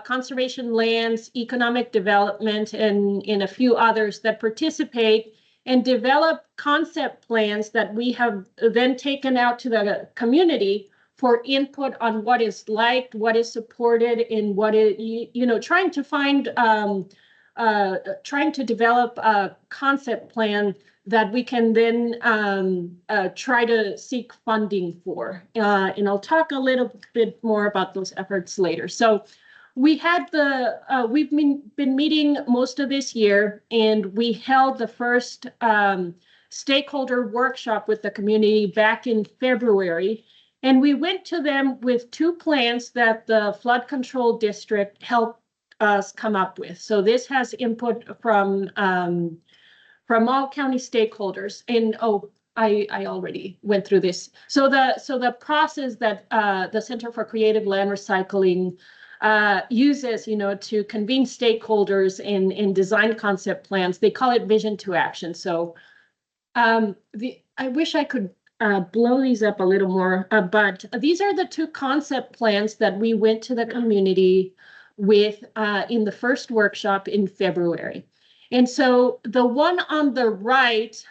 conservation lands, economic development, and a few others that participate and develop concept plans that we have then taken out to the community for input on what is liked, what is supported, and what is, trying to find trying to develop a concept plan that we can then try to seek funding for. And I'll talk a little bit more about those efforts later. So we had we've been meeting most of this year, and we held the first stakeholder workshop with the community back in February. And we went to them with 2 plans that the flood control district helped us come up with. So this has input from all county stakeholders. And I already went through this. So the process that the Center for Creative Land Recycling uses, to convene stakeholders and design concept plans, they call it vision to action. So I wish I could blow these up a little more, but these are the 2 concept plans that we went to the community with in the first workshop in February. And so the one on the right,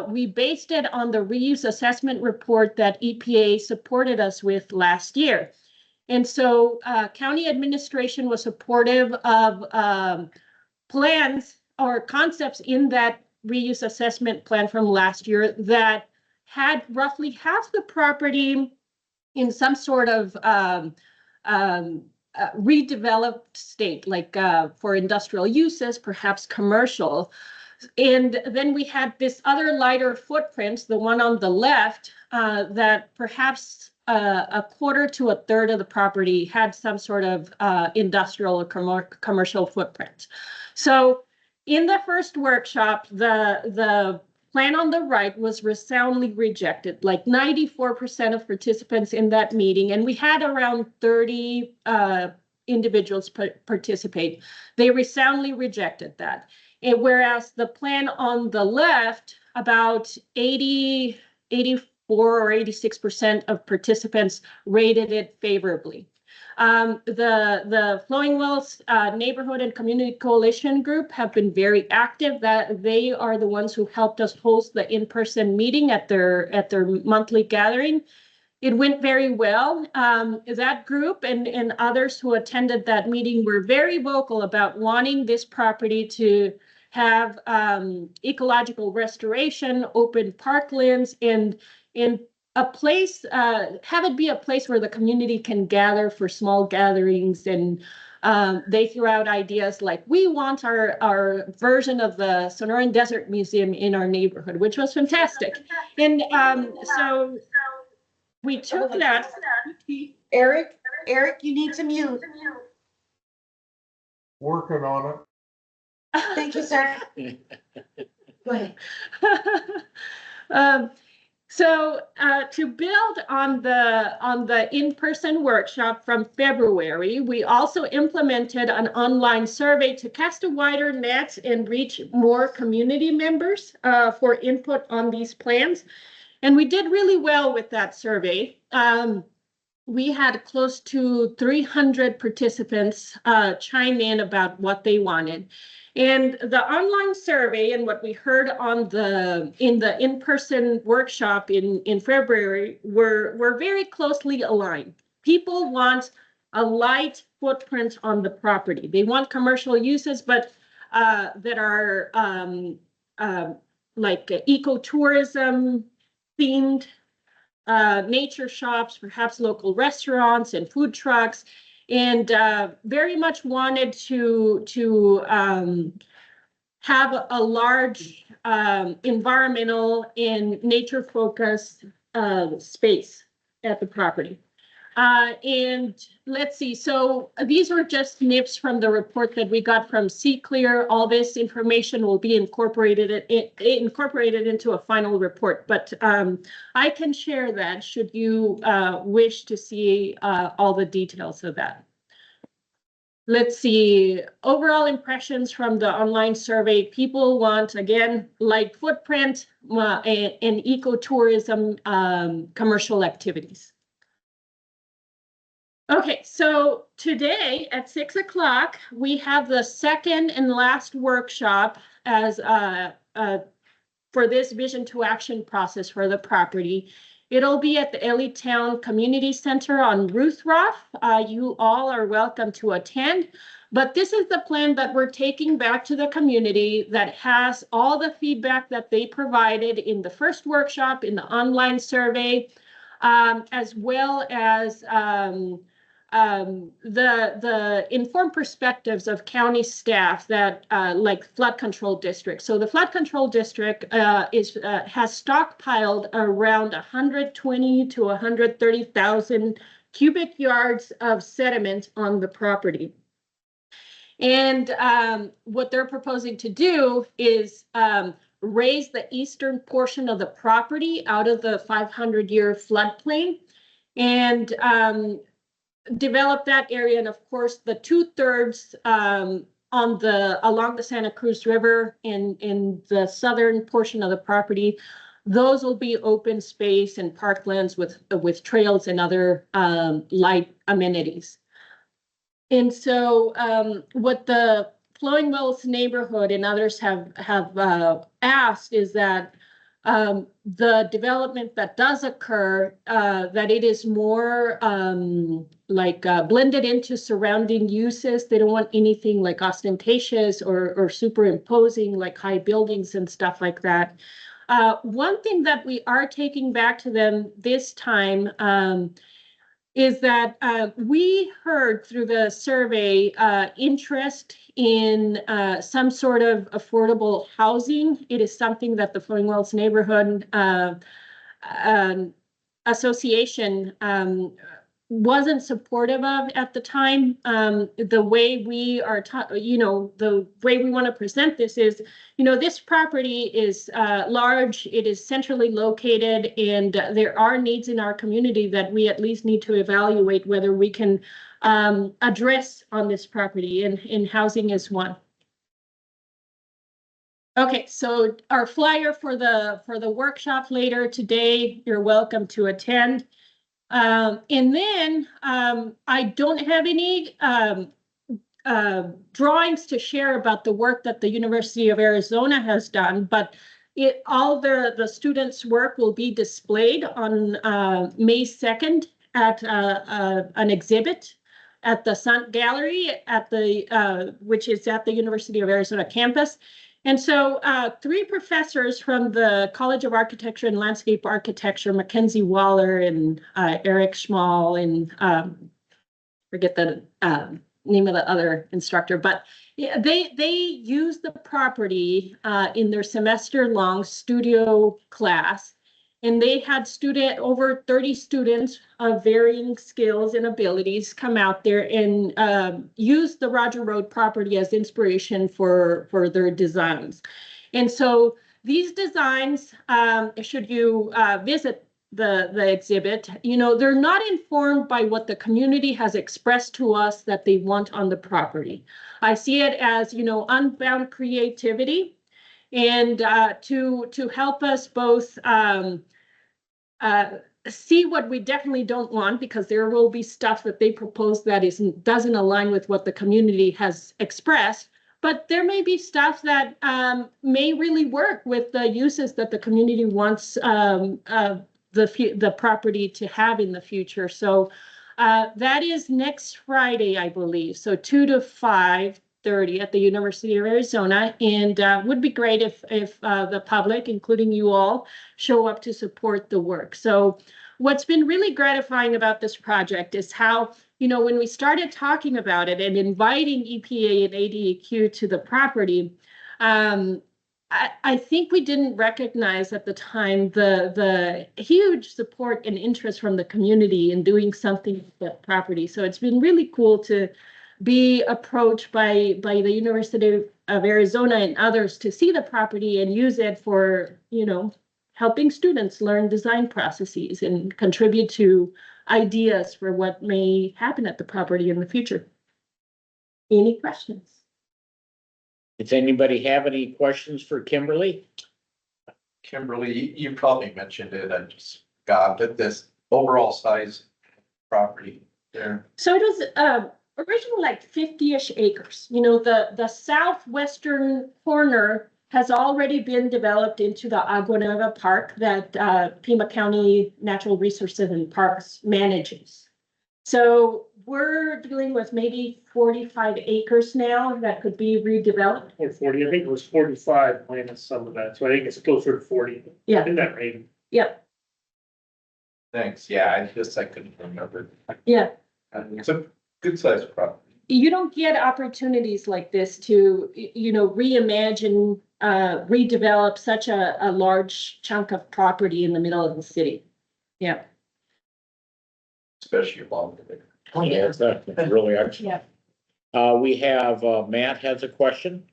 we based it on the reuse assessment report that EPA supported us with last year. And so county administration was supportive of plans or concepts in that reuse assessment plan from last year that had roughly half the property in some sort of redeveloped state, like for industrial uses, perhaps commercial. And then we had this other lighter footprint, the one on the left, that perhaps a quarter to a third of the property had some sort of industrial or commercial footprint. So in the first workshop, the plan on the right was resoundingly rejected, like 94% of participants in that meeting, and we had around 30 individuals participate. They resoundingly rejected that. And whereas the plan on the left, about 84 or 86% of participants rated it favorably. The Flowing Wells Neighborhood and Community Coalition Group have been very active. That they are the ones who helped us host the in-person meeting at their monthly gathering. It went very well. That group and others who attended that meeting were very vocal about wanting this property to have ecological restoration, open parklands, and a place, have it be a place where the community can gather for small gatherings. And they threw out ideas like, we want our version of the Sonoran Desert Museum in our neighborhood, which was fantastic. And so we took that. Eric, you need to mute. Working on it. Thank you, sir. Go ahead. So to build on the in-person workshop from February, we also implemented an online survey to cast a wider net and reach more community members for input on these plans. And we did really well with that survey. We had close to 300 participants chime in about what they wanted. And the online survey and what we heard on in the in-person workshop in February were very closely aligned. People want a light footprint on the property. They want commercial uses, but that are like ecotourism themed, nature shops, perhaps local restaurants and food trucks, and very much wanted to have a large environmental and nature focused space at the property. And let's see, so these were just snips from the report that we got from CClear. All this information will be incorporated into a final report, but I can share that should you wish to see all the details of that. Let's see, overall impressions from the online survey. People want, again, light footprint and ecotourism commercial activities. Okay, so today at 6 o'clock, we have the second and last workshop as for this vision to action process for the property. It'll be at the Ellitown Community Center on Ruthroff. You all are welcome to attend, but this is the plan that we're taking back to the community that has all the feedback that they provided in the first workshop, in the online survey, as well as the informed perspectives of county staff that like flood control district. So the flood control district has stockpiled around 120 to 130,000 cubic yards of sediment on the property. And what they're proposing to do is raise the eastern portion of the property out of the 500-year floodplain and develop that area. And of course, the 2/3 along the Santa Cruz River in the southern portion of the property, those will be open space and parklands with trails and other light amenities. And so what the Flowing Wells neighborhood and others have asked is that the development that does occur, that it is more blended into surrounding uses. They don't want anything like ostentatious or superimposing like high buildings and stuff like that. One thing that we are taking back to them this time is that we heard through the survey interest in some sort of affordable housing. It is something that the Flowing Wells Neighborhood Association wasn't supportive of at the time. The way we are, the way we want to present this is, this property is large, it is centrally located, and there are needs in our community that we at least need to evaluate whether we can address on this property, and housing is one. Okay, so our flyer for the workshop later today, you're welcome to attend. And then I don't have any drawings to share about the work that the University of Arizona has done, but all the students' work will be displayed on May 2nd at an exhibit at the Sant Gallery at the which is at the University of Arizona campus. And so 3 professors from the College of Architecture and Landscape Architecture, Mackenzie Waller and Eric Schmall, and forget the name of the other instructor, but yeah, they use the property in their semester-long studio class. And they had over 30 students of varying skills and abilities come out there and use the Roger Road property as inspiration for their designs. And so these designs, should you visit the exhibit, they're not informed by what the community has expressed to us that they want on the property. I see it as, unbound creativity, and to help us both see what we definitely don't want, because there will be stuff that they propose that doesn't align with what the community has expressed, but there may be stuff that may really work with the uses that the community wants the property to have in the future. So that is next Friday, I believe. So 2 to 5:30 at the University of Arizona, and would be great if the public, including you all, show up to support the work. So what's been really gratifying about this project is how, when we started talking about it and inviting EPA and ADEQ to the property, I think we didn't recognize at the time the huge support and interest from the community in doing something with the property. So it's been really cool to be approached by the University of Arizona and others to see the property and use it for, helping students learn design processes and contribute to ideas for what may happen at the property in the future. Any questions? Does anybody have any questions for Kimberly? Kimberly, you probably mentioned it, I just got at this overall size property there. So it was originally like 50-ish acres. The southwestern corner has already been developed into the Agua Nueva Park that Pima County Natural Resources and Parks manages. So we're dealing with maybe 45 acres now that could be redeveloped. Or 40, I think it was 45 minus some of that, so I think it's closer to 40. Yeah. In that range. Yep. Thanks, yeah, I couldn't remember. Yeah. It's a good sized property. You don't get opportunities like this to, reimagine, redevelop such a large chunk of property in the middle of the city. Yeah. Especially along the. Oh, yeah, that's really excellent. Yeah. We have, Matt has a question.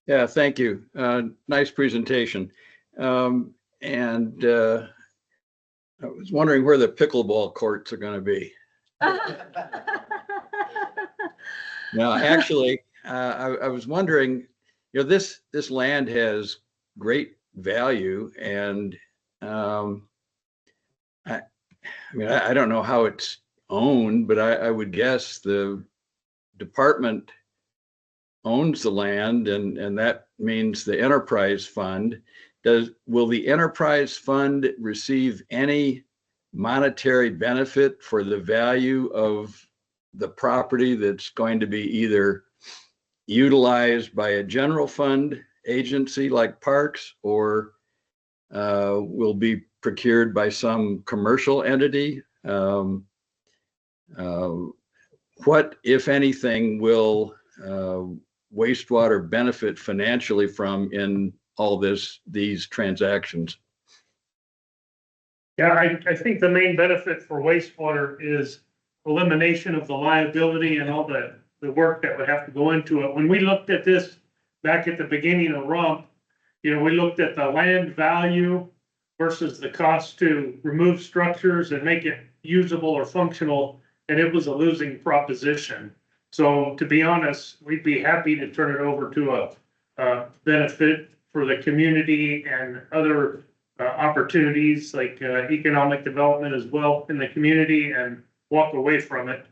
Yeah, thank you. Nice presentation. And I was wondering where the pickleball courts are going to be. Now, actually, I was wondering, this land has great value, and I don't know how it's owned, but I would guess the department owns the land, and that means the enterprise fund. Will the enterprise fund receive any monetary benefit for the value of the property that's going to be either utilized by a general fund agency like parks, or will be procured by some commercial entity? um, what, if anything, will wastewater benefit financially from in all these transactions? Yeah, I think the main benefit for wastewater is elimination of the liability and all the work that would have to go into it. When we looked at this back at the beginning of RUMP, we looked at the land value versus the cost to remove structures and make it usable or functional, and it was a losing proposition. So to be honest, we'd be happy to turn it over to a benefit for the community and other opportunities like economic development as well in the community and walk away from it.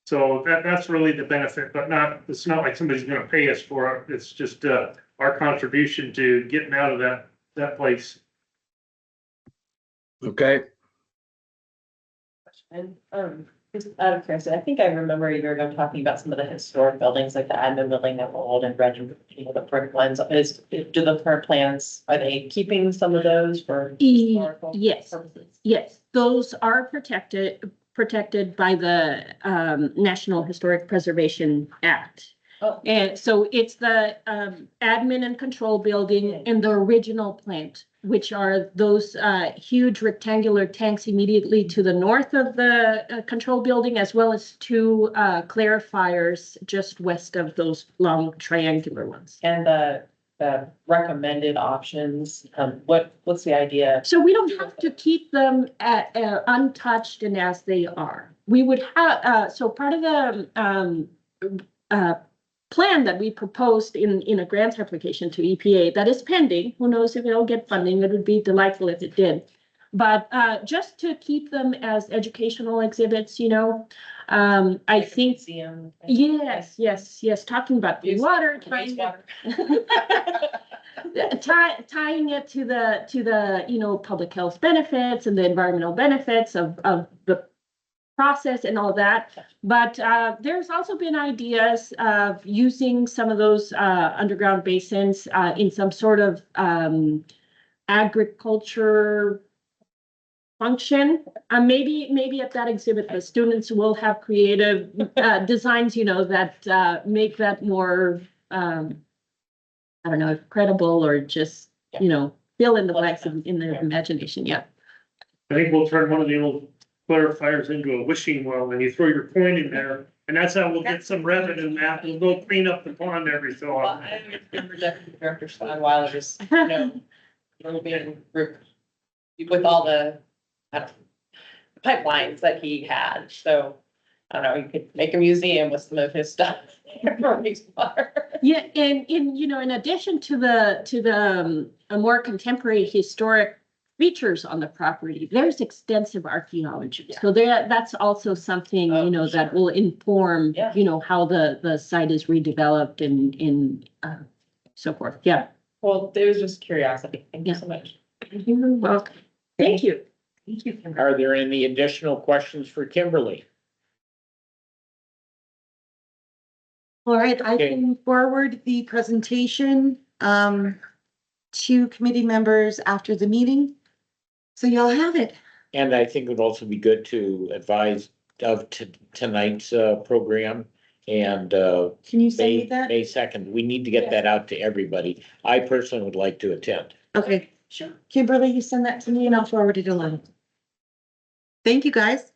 So that's really the benefit, but it's not like somebody's gonna pay us for it. It's just our contribution to getting out of that place. Okay, And, just out of curiosity, I think I remember a year ago talking about some of the historic buildings, like the admin building that were old and red, and, the brick ones. Do the current plans, are they keeping some of those for historical Yes, purposes? yes, those are protected by the National Historic Preservation Act. Oh. And so it's the admin and control building and the original plant, which are those huge rectangular tanks immediately to the north of the control building, as well as two clarifiers just west of those long triangular ones. And the recommended options, what's the idea? So we don't have to keep them untouched and as they are. We would have, so part of the plan that we proposed in a grants application to EPA that is pending, who knows if it'll get funding, it would be delightful if it did. But just to keep them as educational exhibits, I think, Museum. yes, talking about the water, tying it to the, public health benefits and the environmental benefits of the process and all that. But there's also been ideas of using some of those underground basins in some sort of agriculture function. Maybe at that exhibit, the students will have creative designs, that make that more, I don't know, credible or just, fill in the blanks in their imagination. Yeah. I think we'll turn one of the old clarifiers into a wishing well, and you throw your coin in there, and that's how we'll get some revenue, Matt. We'll go clean up the pond every so Well, often. I remember Deputy Director Steinweiler's, being with all the pipelines that he had. So I don't know, you could make a museum with some of his stuff from wastewater. Yeah, and in addition to the more contemporary historic features on the property, there's extensive archaeology. Yeah. So that's also something, that will inform, Yeah. How the site is redeveloped and so forth. Yeah. Well, it was just curiosity. Thank you Yeah. so much. You're welcome. Thank you. Thank you. Are there any additional questions for Kimberly? All right, I Okay. can forward the presentation to committee members after the meeting. So y'all have it. And I think it would also be good to advise of tonight's program and Can you send me May that? 2nd. We need to get that out to everybody. I personally would like to attend. Okay, sure. Kimberly, you send that to me and I'll forward it along. Thank you, guys.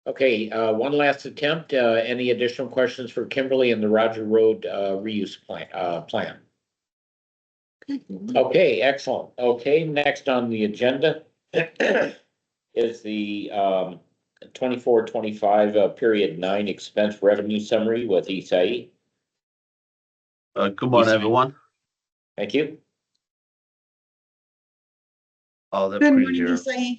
Okay, one last attempt. Any additional questions for Kimberly and the Roger Road reuse plan? Okay, excellent. Okay, next on the agenda is the 24-25 period 9 expense revenue summary with Isai. Good morning, everyone. Thank you. Oh, they're Good pretty morning, here. Isai.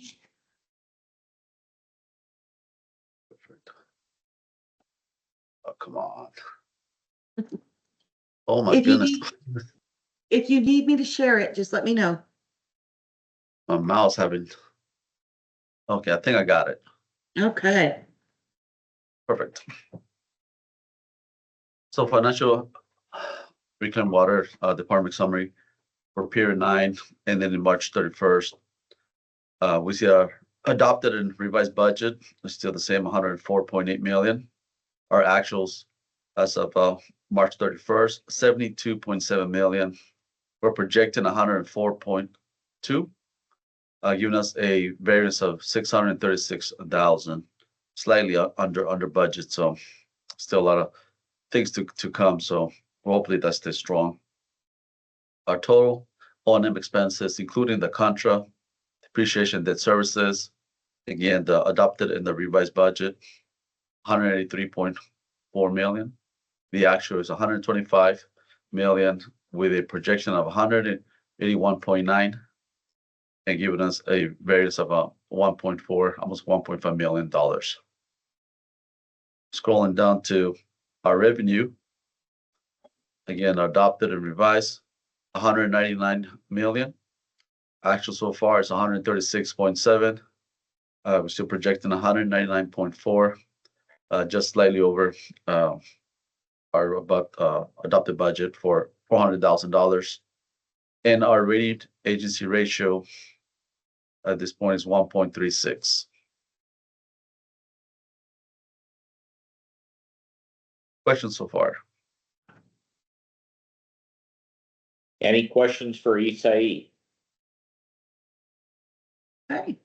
Oh, come on. Oh, my If you goodness. need, if you need me to share it, just let me know. My mouse having. Okay, I think I got it. Okay. Perfect. So financial reclaim water department summary for period 9 and then in March 31st. We see our adopted and revised budget is still the same, 104.8 million. Our actuals as of March 31st, 72.7 million. We're projecting 104.2, giving us a variance of 636,000, slightly under budget. So still a lot of things to come. So hopefully that stays strong. Our total O&M expenses, including the contra, depreciation, debt services, again, the adopted in the revised budget, 183.4 million. The actual is 125 million with a projection of 181.9 and giving us a variance of 1.4, almost $1.5 million. Scrolling down to our revenue, again, adopted and revised, 199 million. Actual so far is 136.7. We're still projecting 199.4, just slightly over our adopted budget for $400,000. And our rating agency ratio at this point is 1.36. Questions so far? Any questions for Isai? Okay.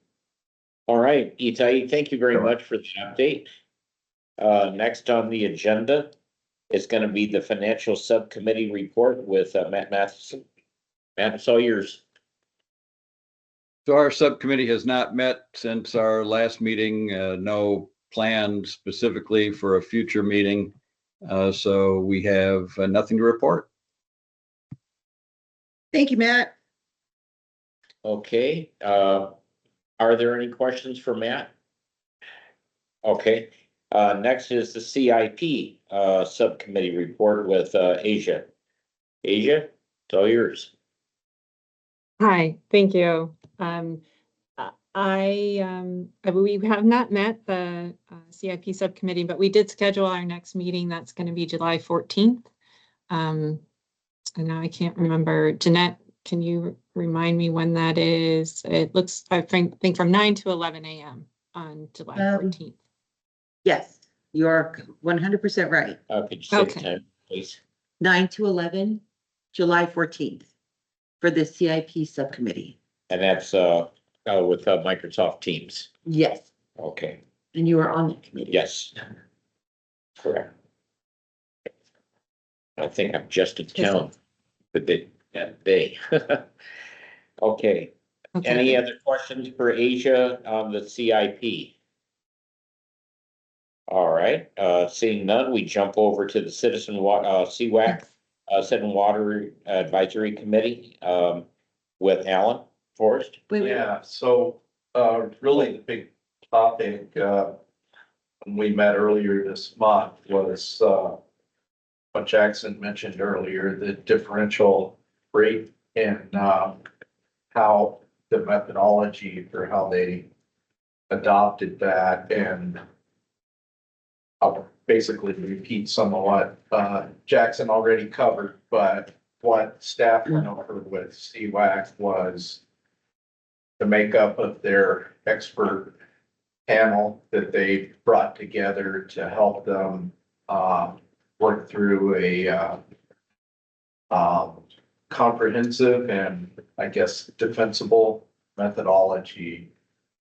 All right, Itai, thank you very much for the update. Next on the agenda is going to be the financial subcommittee report with Matt Matheson. Matt, it's all yours. So our subcommittee has not met since our last meeting, no plan specifically for a future meeting. So we have nothing to report. Thank you, Matt. Okay, are there any questions for Matt? Okay, next is the CIP subcommittee report with Asia. Asia, it's all yours. Hi, thank you. We have not met the CIP subcommittee, but we did schedule our next meeting. That's going to be July 14th. And now I can't remember. Jeanette, can you remind me when that is? It looks, I think from 9 to 11 a.m. on July 14th. Yes, you're 100% right. Could you say Okay. the time, please? 9 to 11, July 14th for the CIP subcommittee. And that's with Microsoft Teams. Yes, Okay, and you are on the committee. yes. Correct. I think I'm just in town, but that day. Okay, any other questions for Asia on the CIP? All right, seeing none, we jump over to the CWAC, Citizen Water Advisory Committee, with Alan Forrest. Yeah, so, really the big topic, when we met earlier this month was, what Jackson mentioned earlier, the differential rate and, how the methodology for how they adopted that. And I'll basically repeat some of what, Jackson already covered, but what staff went over with CWAC was the makeup of their expert panel that they brought together to help them work through a comprehensive and, I guess, defensible methodology.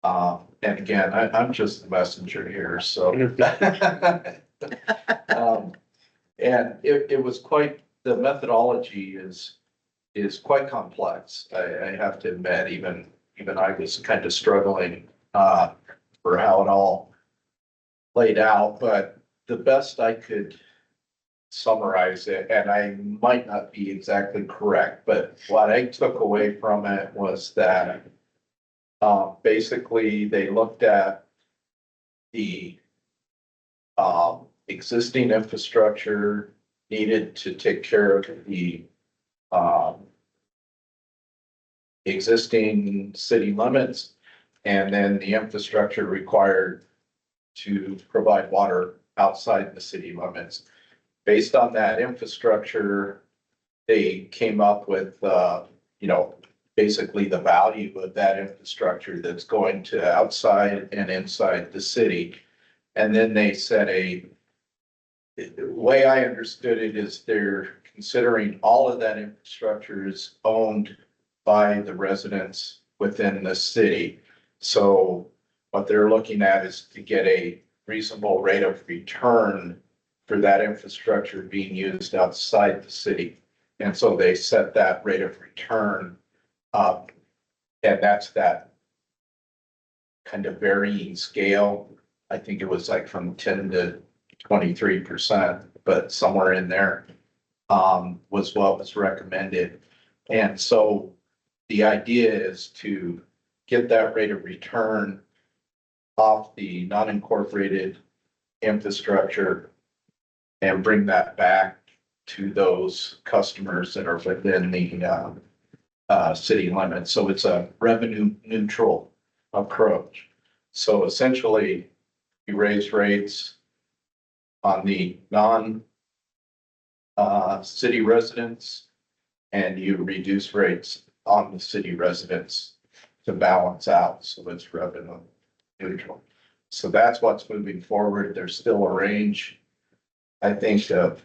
And again, I'm just the messenger here, so. And it was quite, the methodology is quite complex. I have to admit, even I was kind of struggling for how it all laid out, but the best I could summarize it, and I might not be exactly correct, but what I took away from it was that basically they looked at the existing infrastructure needed to take care of the existing city limits, and then the infrastructure required to provide water outside the city limits. Based on that infrastructure, they came up with, basically the value of that infrastructure that's going to outside and inside the city. And then they set the way I understood it is they're considering all of that infrastructure is owned by the residents within the city. So what they're looking at is to get a reasonable rate of return for that infrastructure being used outside the city. And so they set that rate of return up. And that's that kind of varying scale. I think it was like from 10 to 23%, but somewhere in there was what was recommended. And so the idea is to get that rate of return off the non-incorporated infrastructure and bring that back to those customers that are within the city limits. So it's a revenue neutral approach. So essentially, you raise rates on the city residents, and you reduce rates on the city residents to balance out, so it's revenue neutral. So that's what's moving forward. There's still a range, I think, of,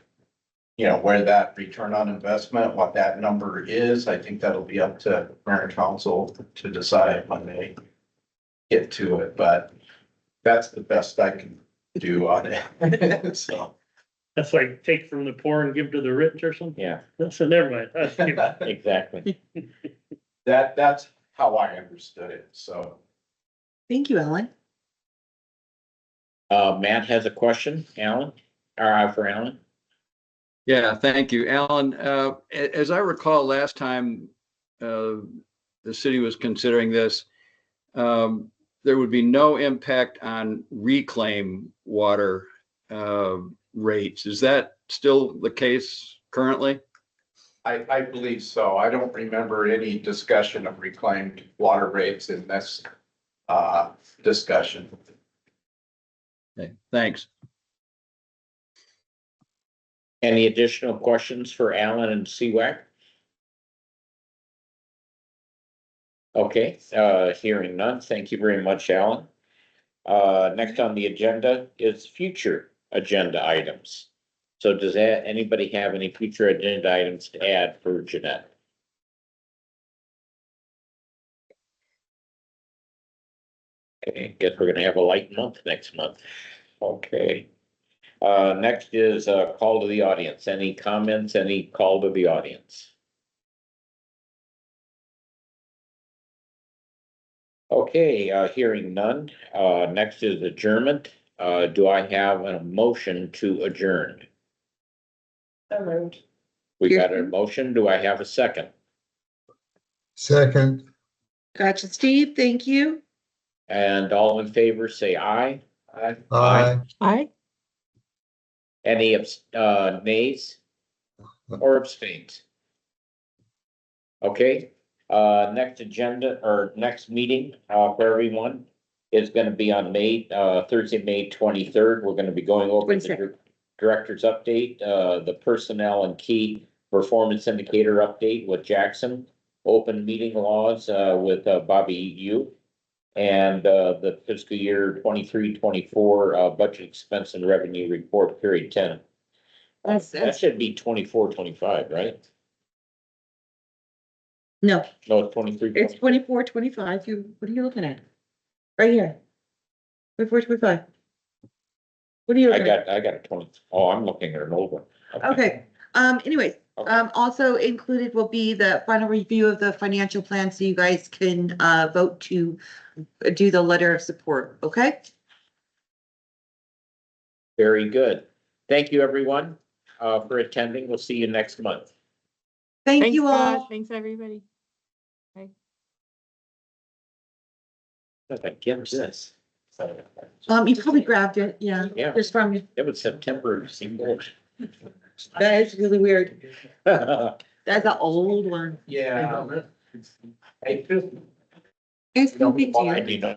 where that return on investment, what that number is. I think that'll be up to mayor and council to decide when they get to it, but that's the best I can do on it. So. That's like take from the poor and give to the rich or something? Yeah, So never mind. exactly. That's how I understood it, so. Thank you, Ellen. Matt has a question, Alan, or for Alan? Yeah, thank you, Alan. As I recall, last time the city was considering this, there would be no impact on reclaim water rates. Is that still the case currently? I believe so. I don't remember any discussion of reclaimed water rates in this discussion. Okay, thanks. Any additional questions for Alan and CWAC? Okay, hearing none. Thank you very much, Alan. Next on the agenda is future agenda items. So does anybody have any future agenda items to add for Jeanette? Okay, guess we're gonna have a light month next month. Okay. Next is a call to the audience. Any comments, any call to the audience? Okay, hearing none. Next is adjournment. Do I have a motion to adjourn? So moved. We got a motion. Do I have a second? Second. Gotcha, Steve. Thank you. And all in favor, say aye. Aye. Aye. Any nays or abstains? Okay, next agenda or next meeting for everyone is gonna be on Thursday, May 23rd. We're gonna be going over the director's update, the personnel and key performance indicator update with Jackson, open meeting laws with Bobby Yu, and the fiscal year 23-24 budget expense and revenue report period 10. That should be 24-25, right? No, No, it's 23. it's 24, 25. What are you looking at? Right here. 24, 25. What are you looking at? I got a 20. Oh, I'm looking at an old one. Okay, anyways, also included will be the final review of the financial plan, so you guys can, vote to do the letter of support, okay? Very good. Thank you, everyone, for attending. We'll see you next month. Thank Thanks, you Todd. all. Thanks, everybody. What gives this? You probably grabbed it, yeah. Yeah. Just from, It was September. that is really weird. That's an old one. Yeah. Hey, It's moving I too. do not.